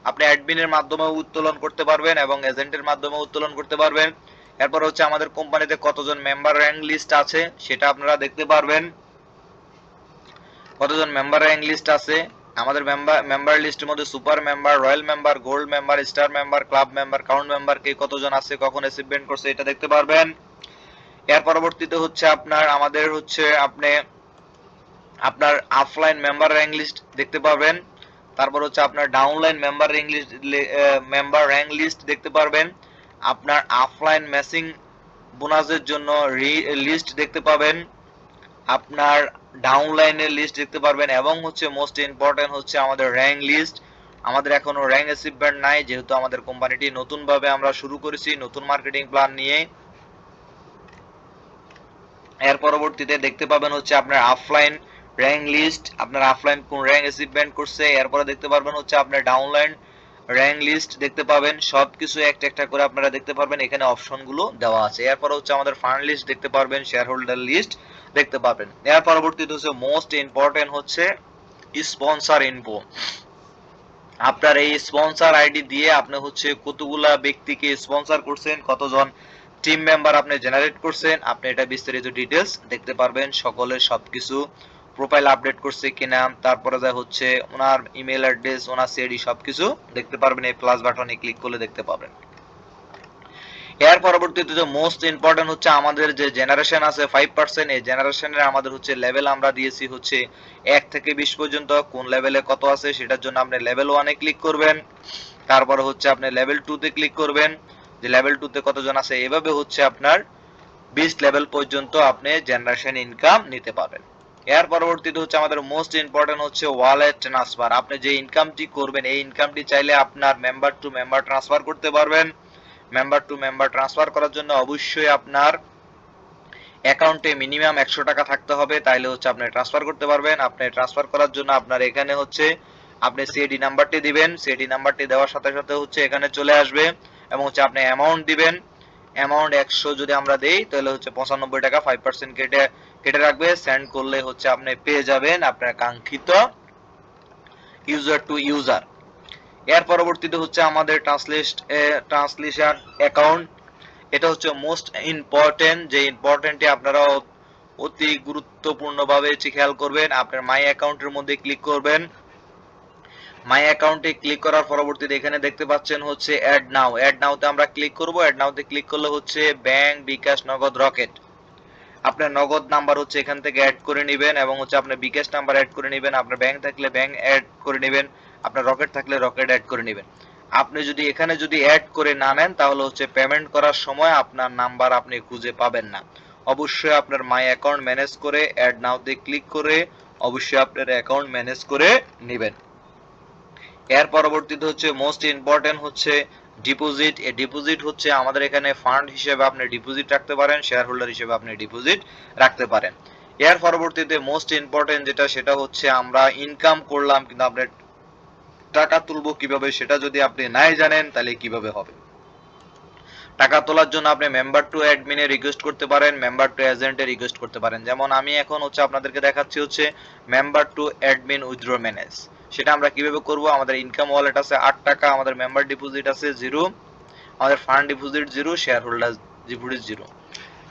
আপনি অ্যাডমিনের মাধ্যমে উত্তোলন করতে পারবেন এবং এজেন্টের মাধ্যমে উত্তোলন করতে পারবেন। এরপর হচ্ছে আমাদের কোম্পানিতে কতজন মেম্বার র্যাঙ্ক লিস্ট আছে সেটা আপনারা দেখতে পারবেন, কতজন মেম্বার র্যাঙ্ক লিস্ট আছে। আমাদের মেম্বার লিস্টের মধ্যে super member, royal member, gold member, star member, club member, count member কে কতজন আছে, কখন অ্যাচিভমেন্ট করছে এটা দেখতে পারবেন। এর পরবর্তীতে হচ্ছে আমাদের হচ্ছে আপনার অফলাইন মেম্বার র্যাঙ্ক লিস্ট দেখতে পারবেন। তারপর হচ্ছে আপনার ডাউনলাইন মেম্বার র্যাঙ্ক লিস্ট দেখতে পারবেন। আপনার অফলাইন ম্যাচিং বোনাসের জন্য লিস্ট দেখতে পাবেন, আপনার ডাউনলাইনের লিস্ট দেখতে পারবেন এবং হচ্ছে মোস্ট ইম্পর্টেন্ট হচ্ছে আমাদের র্যাঙ্ক লিস্ট। আমাদের এখনো র্যাঙ্ক অ্যাচিভমেন্ট নাই, যেহেতু আমাদের কোম্পানিটি নতুন ভাবে আমরা শুরু করেছি নতুন মার্কেটিং প্ল্যান নিয়ে। এর পরবর্তীতে দেখতে পাবেন হচ্ছে আপনার অফলাইন র্যাঙ্ক লিস্ট, আপনার অফলাইন কোন র্যাঙ্ক অ্যাচিভমেন্ট করছে। এরপরে দেখতে পারবেন হচ্ছে আপনার ডাউনলাইন র্যাঙ্ক লিস্ট দেখতে পাবেন। সবকিছু একটা একটা করে আপনারা দেখতে পারবেন, এখানে অপশনগুলো দেওয়া আছে। এরপর হচ্ছে আমাদের ফান্ড লিস্ট দেখতে পারবেন, শেয়ার হোল্ডার লিস্ট দেখতে পাবেন। এর পরবর্তীতে হচ্ছে মোস্ট ইম্পর্টেন্ট হচ্ছে স্পন্সর ইনফো। আপনার এই স্পন্সর আইডি দিয়ে আপনি হচ্ছে কতগুলা ব্যক্তিকে স্পন্সর করছেন, কতজন টিম মেম্বার আপনি জেনারেট করছেন, আপনি এটা বিস্তারিত ডিটেলস দেখতে পারবেন। সকলের সবকিছু প্রোফাইল আপডেট করছে কিনা, তারপরে যা হচ্ছে ওনার ইমেল অ্যাড্রেস, ওনার সিআইডি সবকিছু দেখতে পারবেন। এই প্লাস বাটনে ক্লিক করলে দেখতে পাবেন। এর পরবর্তীতে যে মোস্ট ইম্পর্টেন্ট হচ্ছে আমাদের যে জেনারেশন আছে 5%, এই জেনারেশনের আমাদের হচ্ছে লেভেল আমরা দিয়েছি হচ্ছে 1 থেকে 20 পর্যন্ত। কোন লেভেলে কত আছে সেটার জন্য আপনি লেভেল 1 এ ক্লিক করবেন, তারপরে হচ্ছে আপনি লেভেল 2 তে ক্লিক করবেন যে লেভেল 2 তে কতজন আছে। এভাবে হচ্ছে আপনার 20 লেভেল পর্যন্ত আপনি জেনারেশন ইনকাম নিতে পারবেন। এর পরবর্তীতে হচ্ছে আমাদের মোস্ট ইম্পর্টেন্ট হচ্ছে ওয়ালেট ট্রান্সফার। আপনি যে ইনকামটি করবেন এই ইনকামটি চাইলে আপনার মেম্বার টু মেম্বার ট্রান্সফার করতে পারবেন। মেম্বার টু মেম্বার ট্রান্সফার করার জন্য অবশ্যই আপনার অ্যাকাউন্টে মিনিমাম 100 টাকা থাকতে হবে, তাইলে হচ্ছে আপনি ট্রান্সফার করতে পারবেন। আপনি ট্রান্সফার করার জন্য আপনার এখানে হচ্ছে আপনি সিআইডি নাম্বারটি দিবেন, সিআইডি নাম্বারটি দেওয়ার সাথে সাথে হচ্ছে এখানে চলে আসবে এবং হচ্ছে আপনি অ্যামাউন্ট দিবেন। অ্যামাউন্ট 100 যদি আমরা দেই তাহলে হচ্ছে 95 টাকা 5% কেটে রাখবে। সেন্ড করলে হচ্ছে আপনি পেয়ে যাবেন আপনার কাঙ্ক্ষিত ইউজার টু ইউজার। এর পরবর্তীতে হচ্ছে আমাদের ট্রান্সলেশন অ্যাকাউন্ট। এটা হচ্ছে মোস্ট ইম্পর্টেন্ট, যে ইম্পর্টেন্টটি আপনারা অতি গুরুত্বপূর্ণভাবে খেয়াল করবেন। আপনার মাই অ্যাকাউন্টের মধ্যে ক্লিক করবেন। মাই অ্যাকাউন্টে ক্লিক করার পরবর্তীতে এখানে দেখতে পাচ্ছেন হচ্ছে অ্যাড নাও। অ্যাড নাওতে আমরা ক্লিক করব। অ্যাড নাওতে ক্লিক করলে হচ্ছে ব্যাংক, বিকাশ, নগদ, রকেট। আপনার নগদ নাম্বার হচ্ছে এখান থেকে অ্যাড করে নেবেন এবং হচ্ছে আপনার বিকাশ নাম্বার অ্যাড করে নেবেন। আপনার ব্যাংক থাকলে ব্যাংক অ্যাড করে নেবেন, আপনার রকেট থাকলে রকেট অ্যাড করে নেবেন। আপনি যদি এখানে যদি অ্যাড করে না নেন তাহলে হচ্ছে পেমেন্ট করার সময় আপনার নাম্বার আপনি খুঁজে পাবেন না। অবশ্যই আপনার মাই অ্যাকাউন্ট ম্যানেজ করে অ্যাড নাওতে ক্লিক করে অবশ্যই আপনার অ্যাকাউন্ট ম্যানেজ করে নেবেন। এর পরবর্তীতে হচ্ছে মোস্ট ইম্পর্টেন্ট হচ্ছে ডিপোজিট। এই ডিপোজিট হচ্ছে আমাদের এখানে ফান্ড হিসেবে আপনি ডিপোজিট রাখতে পারেন, শেয়ার হোল্ডার হিসেবে আপনি ডিপোজিট রাখতে পারেন। এর পরবর্তীতে মোস্ট ইম্পর্টেন্ট যেটা সেটা হচ্ছে আমরা ইনকাম করলাম কিন্তু আপনি টাকা তুলবো কিভাবে সেটা যদি আপনি নাই জানেন তাহলে কিভাবে হবে। টাকা তোলার জন্য আপনি মেম্বার টু অ্যাডমিনে রিকোয়েস্ট করতে পারেন, মেম্বার টু এজেন্টে রিকোয়েস্ট করতে পারেন। যেমন আমি এখন হচ্ছে আপনাদেরকে দেখাচ্ছি হচ্ছে member two admin withdraw manage. সেটা আমরা কিভাবে করব। আমাদের ইনকাম ওয়ালেট আছে 8 টাকা, আমাদের মেম্বার ডিপোজিট আছে 0, আমাদের fund deposit 0, share holder deposit 0।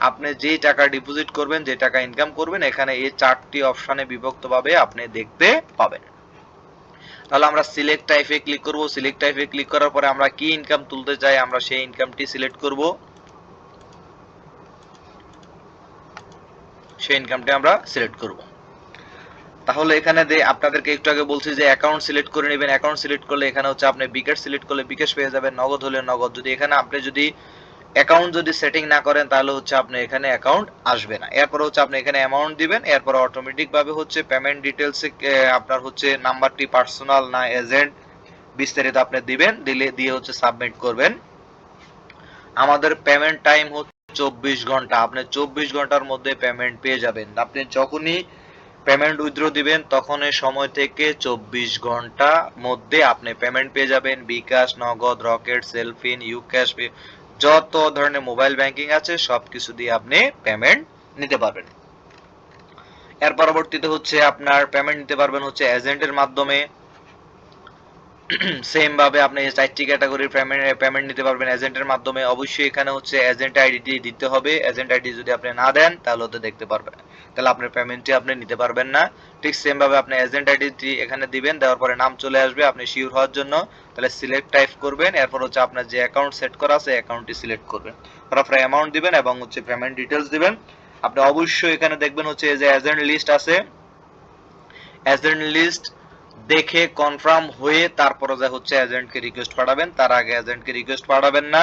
আপনি যেই টাকা ডিপোজিট করবেন, যে টাকা ইনকাম করবেন, এখানে এই 4টি অপশনে বিভক্তভাবে আপনি দেখতে পাবেন। তাহলে আমরা সিলেক্ট টাইপে ক্লিক করব। সিলেক্ট টাইপে ক্লিক করার পরে আমরা কি ইনকাম তুলতে চাই আমরা সেই ইনকামটি সিলেক্ট করব, সেই ইনকামটি আমরা সিলেক্ট করব। তাহলে এখানে আপনাদেরকে একটু আগে বলছি যে অ্যাকাউন্ট সিলেক্ট করে নেবেন। অ্যাকাউন্ট সিলেক্ট করলে এখানে হচ্ছে আপনি বিকাশ সিলেক্ট করলে বিকাশ পেয়ে যাবেন, নগদ হলে নগদ। যদি এখানে আপনি যদি অ্যাকাউন্ট যদি সেটিং না করেন তাহলে হচ্ছে আপনি এখানে অ্যাকাউন্ট আসবে না। এরপর হচ্ছে আপনি এখানে অ্যামাউন্ট দিবেন, এরপর অটোমেটিক ভাবে হচ্ছে পেমেন্ট ডিটেইলসে আপনার হচ্ছে নাম্বারটি পার্সোনাল না এজেন্ট বিস্তারিত আপনি দিবেন, দিয়ে হচ্ছে সাবমিট করবেন। আমাদের পেমেন্ট টাইম হচ্ছে 24 ঘন্টা। আপনি 24 ঘন্টার মধ্যে পেমেন্ট পেয়ে যাবেন। আপনি যখনই পেমেন্ট উইথড্র দিবেন তখনই সময় থেকে 24 ঘন্টা মধ্যে আপনি পেমেন্ট পেয়ে যাবেন। বিকাশ, নগদ, রকেট, সেলফিন, ইউক্যাশ, যত ধরনের মোবাইল ব্যাংকিং আছে সবকিছু দিয়ে আপনি পেমেন্ট নিতে পারবেন। এর পরবর্তীতে হচ্ছে আপনার পেমেন্ট নিতে পারবেন হচ্ছে এজেন্টের মাধ্যমে। সেম ভাবে আপনি 4টি ক্যাটাগরির পেমেন্ট নিতে পারবেন এজেন্টের মাধ্যমে। অবশ্যই এখানে হচ্ছে এজেন্ট আইডি দিতে হবে। এজেন্ট আইডি যদি আপনি না দেন তাহলে তো দেখতে পারবেন, তাহলে আপনার পেমেন্টটি আপনি নিতে পারবেন না। ঠিক সেম ভাবে আপনি এজেন্ট আইডি এখানে দিবেন, দেওয়ার পরে নাম চলে আসবে, আপনি শিওর হওয়ার জন্য তাহলে সিলেক্ট টাইপ করবেন। এরপর হচ্ছে আপনার যে অ্যাকাউন্ট সেট করা আছে অ্যাকাউন্টটি সিলেক্ট করবেন, তারপর অ্যামাউন্ট দিবেন এবং হচ্ছে পেমেন্ট ডিটেইলস দিবেন। আপনি অবশ্যই এখানে দেখবেন হচ্ছে এই যে এজেন্ট লিস্ট আছে, এজেন্ট লিস্ট দেখে কনফার্ম হয়ে তারপরে যা হচ্ছে এজেন্টকে রিকোয়েস্ট পাঠাবেন, তার আগে এজেন্টকে রিকোয়েস্ট পাঠাবেন না,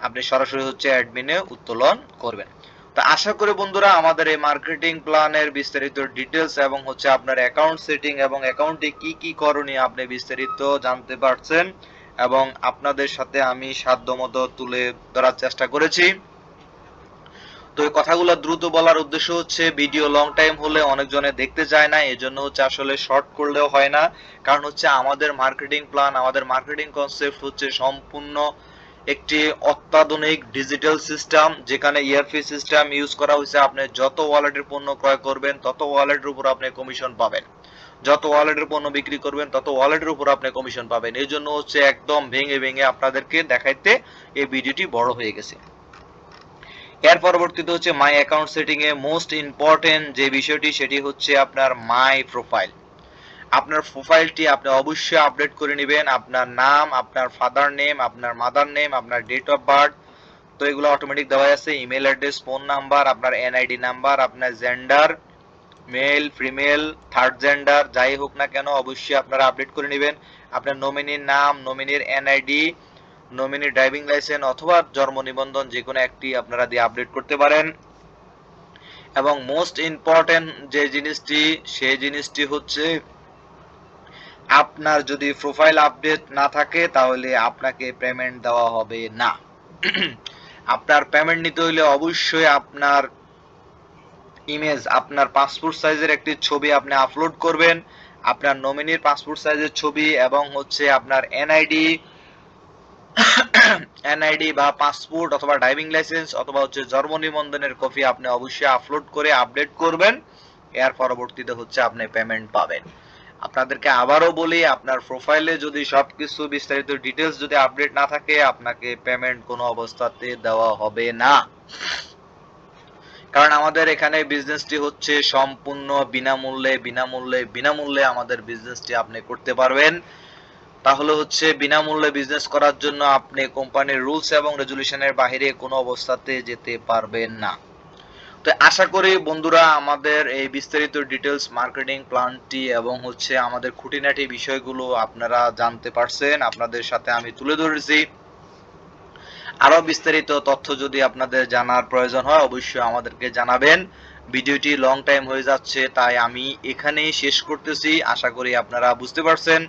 আপনি সরাসরি হচ্ছে অ্যাডমিনে উত্তোলন করবেন। তো আশা করি বন্ধুরা আমাদের এই মার্কেটিং প্ল্যানের বিস্তারিত ডিটেইলস এবং হচ্ছে আপনার অ্যাকাউন্ট সেটিং এবং অ্যাকাউন্টে কি কি করণীয় আপনি বিস্তারিত জানতে পারছেন এবং আপনাদের সাথে আমি সাধ্যমতো তুলে ধরার চেষ্টা করেছি। তো এই কথাগুলো দ্রুত বলার উদ্দেশ্য হচ্ছে ভিডিও লং টাইম হলে অনেকজনে দেখতে চায় না, এজন্য হচ্ছে আসলে শর্ট করলেও হয় না। কারণ হচ্ছে আমাদের মার্কেটিং প্ল্যান, আমাদের মার্কেটিং কনসেপ্ট হচ্ছে সম্পূর্ণ একটি অত্যাধুনিক ডিজিটাল সিস্টেম, যেখানে ইআরপি সিস্টেম ইউজ করা হয়েছে। আপনি যত ওয়ালেটের পণ্য ক্রয় করবেন তত ওয়ালেটের উপর আপনি কমিশন পাবেন, যত ওয়ালেটের পণ্য বিক্রি করবেন তত ওয়ালেটের উপর আপনি কমিশন পাবেন। এই জন্য হচ্ছে একদম ভেঙে ভেঙে আপনাদেরকে দেখাইতে এই ভিডিওটি বড় হয়ে গেছে। এর পরবর্তীতে হচ্ছে my account setting A most important যে বিষয়টি সেটি হচ্ছে আপনার মাই প্রোফাইল। আপনার প্রোফাইলটি আপনি অবশ্যই আপডেট করে নেবেন, আপনার নাম, আপনার ফাদার নেম, আপনার মাদার নেম, আপনার ডেট অফ বার্থ, তো এগুলো অটোমেটিক দেওয়া আছে, ইমেল অ্যাড্রেস, ফোন নাম্বার, আপনার এনআইডি নাম্বার, আপনার gender, male, female, third gender যাই হোক না কেন অবশ্যই আপনারা আপডেট করে নেবেন। আপনার নমিনির নাম, নমিনির এনআইডি, নমিনির ড্রাইভিং লাইসেন্স অথবা জন্ম নিবন্ধন যে কোনো একটি আপনারা দিয়ে আপডেট করতে পারেন। এবং মোস্ট ইম্পর্টেন্ট যে জিনিসটি সেই জিনিসটি হচ্ছে আপনার যদি প্রোফাইল আপডেট না থাকে তাহলে আপনাকে পেমেন্ট দেওয়া হবে না। আপনার পেমেন্ট নিতে হলে অবশ্যই আপনার ইমেজ, আপনার পাসপোর্ট সাইজের একটি ছবি আপনি আপলোড করবেন, আপনার নমিনির পাসপোর্ট সাইজের ছবি এবং হচ্ছে আপনার এনআইডি বা পাসপোর্ট অথবা ড্রাইভিং লাইসেন্স অথবা হচ্ছে জন্ম নিবন্ধনের কপি আপনি অবশ্যই আপলোড করে আপডেট করবেন। এর পরবর্তীতে হচ্ছে আপনি পেমেন্ট পাবেন। আপনাদেরকে আবারও বলি, আপনার প্রোফাইলে যদি সবকিছু বিস্তারিত ডিটেইলস যদি আপডেট না থাকে আপনাকে পেমেন্ট কোনো অবস্থাতে দেওয়া হবে না। কারণ আমাদের এখানে বিজনেসটি হচ্ছে সম্পূর্ণ বিনামূল্যে আমাদের বিজনেসটি আপনি করতে পারবেন। তাহলে হচ্ছে বিনামূল্যে বিজনেস করার জন্য আপনি কোম্পানির রুলস এবং রেজুলেশনের বাইরে কোনো অবস্থাতে যেতে পারবেন না। তো আশা করি বন্ধুরা আমাদের এই বিস্তারিত ডিটেইলস মার্কেটিং প্ল্যানটি এবং হচ্ছে আমাদের খুঁটিনাটি বিষয়গুলো আপনারা জানতে পারছেন, আপনাদের সাথে আমি তুলে ধরেছি। আরো বিস্তারিত তথ্য যদি আপনাদের জানার প্রয়োজন হয় অবশ্যই আমাদেরকে জানাবেন। ভিডিওটি লং টাইম হয়ে যাচ্ছে তাই আমি এখানেই শেষ করতেছি। আশা করি আপনারা বুঝতে পারছেন।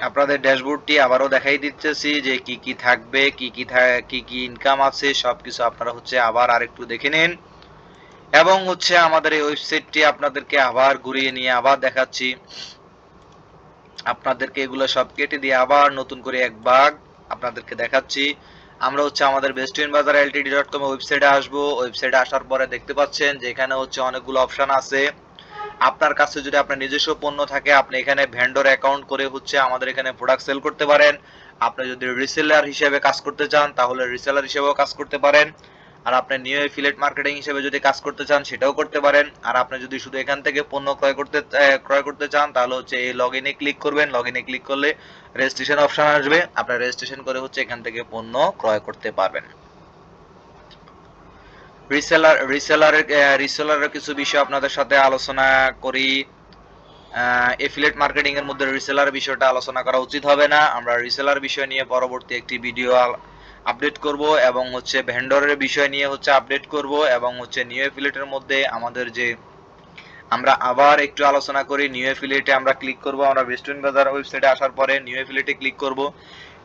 আপনাদের ড্যাশবোর্ডটি আবারও দেখাই দিতেছি যে কি কি থাকবে, কি কি ইনকাম আছে সবকিছু আপনারা হচ্ছে আবার আরেকটু দেখে নিন। এবং হচ্ছে আমাদের এই ওয়েবসাইটটি আপনাদেরকে আবার ঘুরিয়ে নিয়ে আবার দেখাচ্ছি। আপনাদেরকে এগুলো সব কেটে দিয়ে আবার নতুন করে এক ভাগ আপনাদেরকে দেখাচ্ছি। আমরা হচ্ছে আমাদের bestwinbazaar.ltd.com ওয়েবসাইটে আসবো। ওয়েবসাইটে আসার পরে দেখতে পাচ্ছেন যে এখানে হচ্ছে অনেকগুলো অপশন আছে। আপনার কাছে যদি আপনার নিজস্ব পণ্য থাকে আপনি এখানে ভেন্ডর অ্যাকাউন্ট করে হচ্ছে আমাদের এখানে প্রোডাক্ট সেল করতে পারেন। আপনি যদি রিসেলার হিসেবে কাজ করতে চান তাহলে রিসেলার হিসেবেও কাজ করতে পারেন। আর আপনি নিউ এফিলিয়েট মার্কেটিং হিসেবে যদি কাজ করতে চান সেটাও করতে পারেন। আর আপনি যদি শুধু এখান থেকে পণ্য ক্রয় করতে চান তাহলে হচ্ছে এই লগইনে ক্লিক করবেন। লগইনে ক্লিক করলে রেজিস্ট্রেশন অপশন আসবে, আপনারা রেজিস্ট্রেশন করে হচ্ছে এখান থেকে পণ্য ক্রয় করতে পারবেন। রিসেলারের কিছু বিষয় আপনাদের সাথে আলোচনা করি। এফিলিয়েট মার্কেটিং এর মধ্যে রিসেলার বিষয়টা আলোচনা করা উচিত হবে না। আমরা রিসেলার বিষয় নিয়ে পরবর্তী একটি ভিডিও আপডেট করব এবং হচ্ছে ভেন্ডরের বিষয় নিয়ে হচ্ছে আপডেট করব এবং হচ্ছে নিউ অ্যাফিলিয়েটের মধ্যে আমাদের যে আমরা আবার একটু আলোচনা করি। নিউ অ্যাফিলিয়েটে আমরা ক্লিক করব, আমরা বেস্টুইন বাজার ওয়েবসাইটে আসার পরে নিউ অ্যাফিলিয়েটে ক্লিক করব।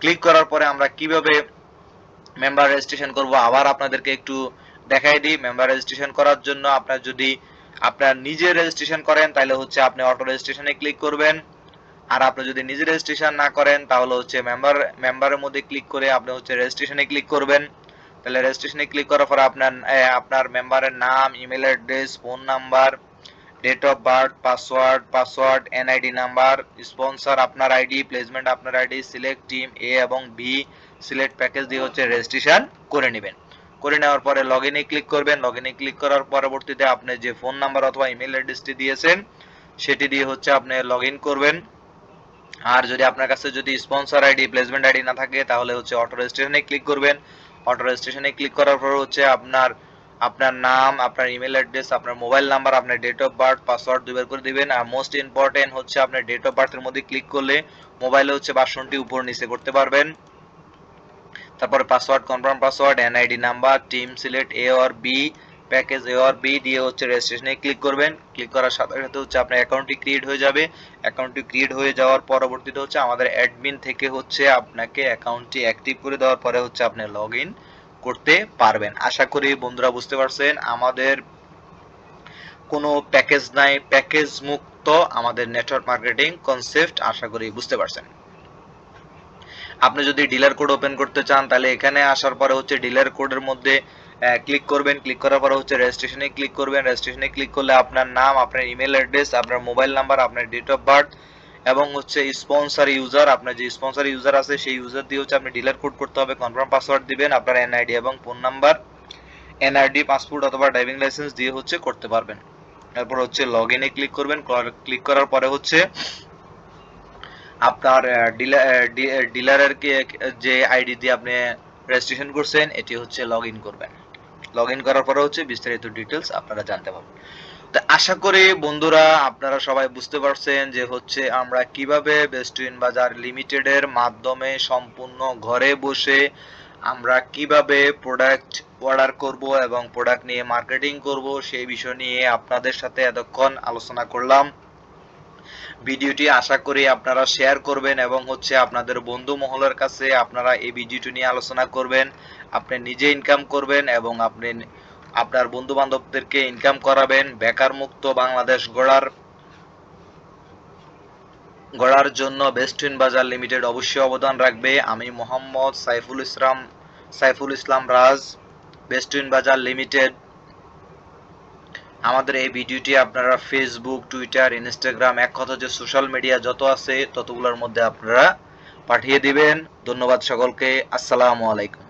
ক্লিক করার পরে আমরা কিভাবে মেম্বার রেজিস্ট্রেশন করব আবার আপনাদেরকে একটু দেখাই দিই। মেম্বার রেজিস্ট্রেশন করার জন্য আপনার যদি আপনার নিজে রেজিস্ট্রেশন করেন তাহলে হচ্ছে আপনি অটো রেজিস্ট্রেশনে ক্লিক করবেন। আর আপনি যদি নিজে রেজিস্ট্রেশন না করেন তাহলে হচ্ছে মেম্বারের মধ্যে ক্লিক করে আপনি হচ্ছে রেজিস্ট্রেশনে ক্লিক করবেন। তাহলে রেজিস্ট্রেশনে ক্লিক করার পর আপনার মেম্বারের নাম, email address, phone number, date of birth, password, NID number, sponsor আপনার আইডি, প্লেসমেন্ট আপনার আইডি, সিলেক্ট টিম এ এবং বি, সিলেক্ট প্যাকেজ দিয়ে হচ্ছে রেজিস্ট্রেশন করে নেবেন। করে নেওয়ার পরে লগইনে ক্লিক করবেন। লগইনে ক্লিক করার পরবর্তীতে আপনি যে ফোন নাম্বার অথবা ইমেল অ্যাড্রেসটি দিয়েছেন সেটি দিয়ে হচ্ছে আপনি লগইন করবেন। আর যদি আপনার কাছে যদি স্পন্সর আইডি, প্লেসমেন্ট আইডি না থাকে তাহলে হচ্ছে অটো রেজিস্ট্রেশনে ক্লিক করবেন। অটো রেজিস্ট্রেশনে ক্লিক করার পর হচ্ছে আপনার নাম, আপনার ইমেল অ্যাড্রেস, আপনার মোবাইল নাম্বার, আপনার ডেট অফ বার্থ, পাসওয়ার্ড দুইবার করে দিবেন। আর মোস্ট ইম্পর্টেন্ট হচ্ছে আপনার ডেট অফ বার্থের মধ্যে ক্লিক করলে মোবাইলে হচ্ছে বাসনটি উপর নিচে করতে পারবেন। তারপরে password, confirm password, NID number, team select A or B, package A or B দিয়ে হচ্ছে রেজিস্ট্রেশনে ক্লিক করবেন। ক্লিক করার সাথে সাথে হচ্ছে আপনার অ্যাকাউন্টটি ক্রিয়েট হয়ে যাবে। অ্যাকাউন্টটি ক্রিয়েট হয়ে যাওয়ার পরবর্তীতে হচ্ছে আমাদের অ্যাডমিন থেকে হচ্ছে আপনাকে অ্যাকাউন্টটি অ্যাক্টিভ করে দেওয়ার পরে হচ্ছে আপনি লগ ইন করতে পারবেন। আশা করি বন্ধুরা বুঝতে পারছেন আমাদের কোনো প্যাকেজ নাই, প্যাকেজ মুক্ত আমাদের নেটওয়ার্ক মার্কেটিং কনসেপ্ট। আশা করি বুঝতে পারছেন। আপনি যদি ডিলার কোড ওপেন করতে চান তাহলে এখানে আসার পরে হচ্ছে ডিলার কোডের মধ্যে ক্লিক করবেন। ক্লিক করার পরে হচ্ছে রেজিস্ট্রেশনে ক্লিক করবেন। রেজিস্ট্রেশনে ক্লিক করলে আপনার নাম, আপনার ইমেল অ্যাড্রেস, আপনার মোবাইল নাম্বার, আপনার ডেট অফ বার্থ এবং হচ্ছে স্পন্সর ইউজার, আপনার যে স্পন্সর ইউজার আছে সেই ইউজার দিয়ে হচ্ছে আপনি ডিলার কোড করতে হবে। কনফার্ম পাসওয়ার্ড দিবেন, আপনার এনআইডি এবং ফোন নাম্বার, এনআইডি, পাসপোর্ট অথবা ড্রাইভিং লাইসেন্স দিয়ে হচ্ছে করতে পারবেন। তারপর হচ্ছে লগ ইনে ক্লিক করবেন। ক্লিক করার পরে হচ্ছে আপনার ডিলারের যে আইডি দিয়ে আপনি রেজিস্ট্রেশন করছেন এটি হচ্ছে লগ ইন করবেন। লগ ইন করার পরে হচ্ছে বিস্তারিত ডিটেলস আপনারা জানতে পারবেন। তো আশা করি বন্ধুরা আপনারা সবাই বুঝতে পারছেন যে হচ্ছে আমরা কিভাবে বেস্টউইন বাজার লিমিটেডের মাধ্যমে সম্পূর্ণ ঘরে বসে আমরা কিভাবে প্রোডাক্ট অর্ডার করব এবং প্রোডাক্ট নিয়ে মার্কেটিং করব সেই বিষয় নিয়ে আপনাদের সাথে এতক্ষণ আলোচনা করলাম। ভিডিওটি আশা করি আপনারা শেয়ার করবেন এবং হচ্ছে আপনাদের বন্ধু মহলের কাছে আপনারা এই ভিডিওটি নিয়ে আলোচনা করবেন। আপনি নিজে ইনকাম করবেন এবং আপনি আপনার বন্ধু বান্ধবদেরকে ইনকাম করাবেন। বেকার মুক্ত বাংলাদেশ গড়ার জন্য বেস্টউইন বাজার লিমিটেড অবশ্যই অবদান রাখবে। আমি মোহাম্মদ সাইফুল ইসলাম রাজ, বেস্টউইন বাজার লিমিটেড। আমাদের এই ভিডিওটি আপনারা ফেসবুক, টুইটার, ইনস্টাগ্রাম, এক কথা যে সোশ্যাল মিডিয়া যত আছে ততগুলোর মধ্যে আপনারা পাঠিয়ে দিবেন। ধন্যবাদ সকলকে। আসসালামু আলাইকুম।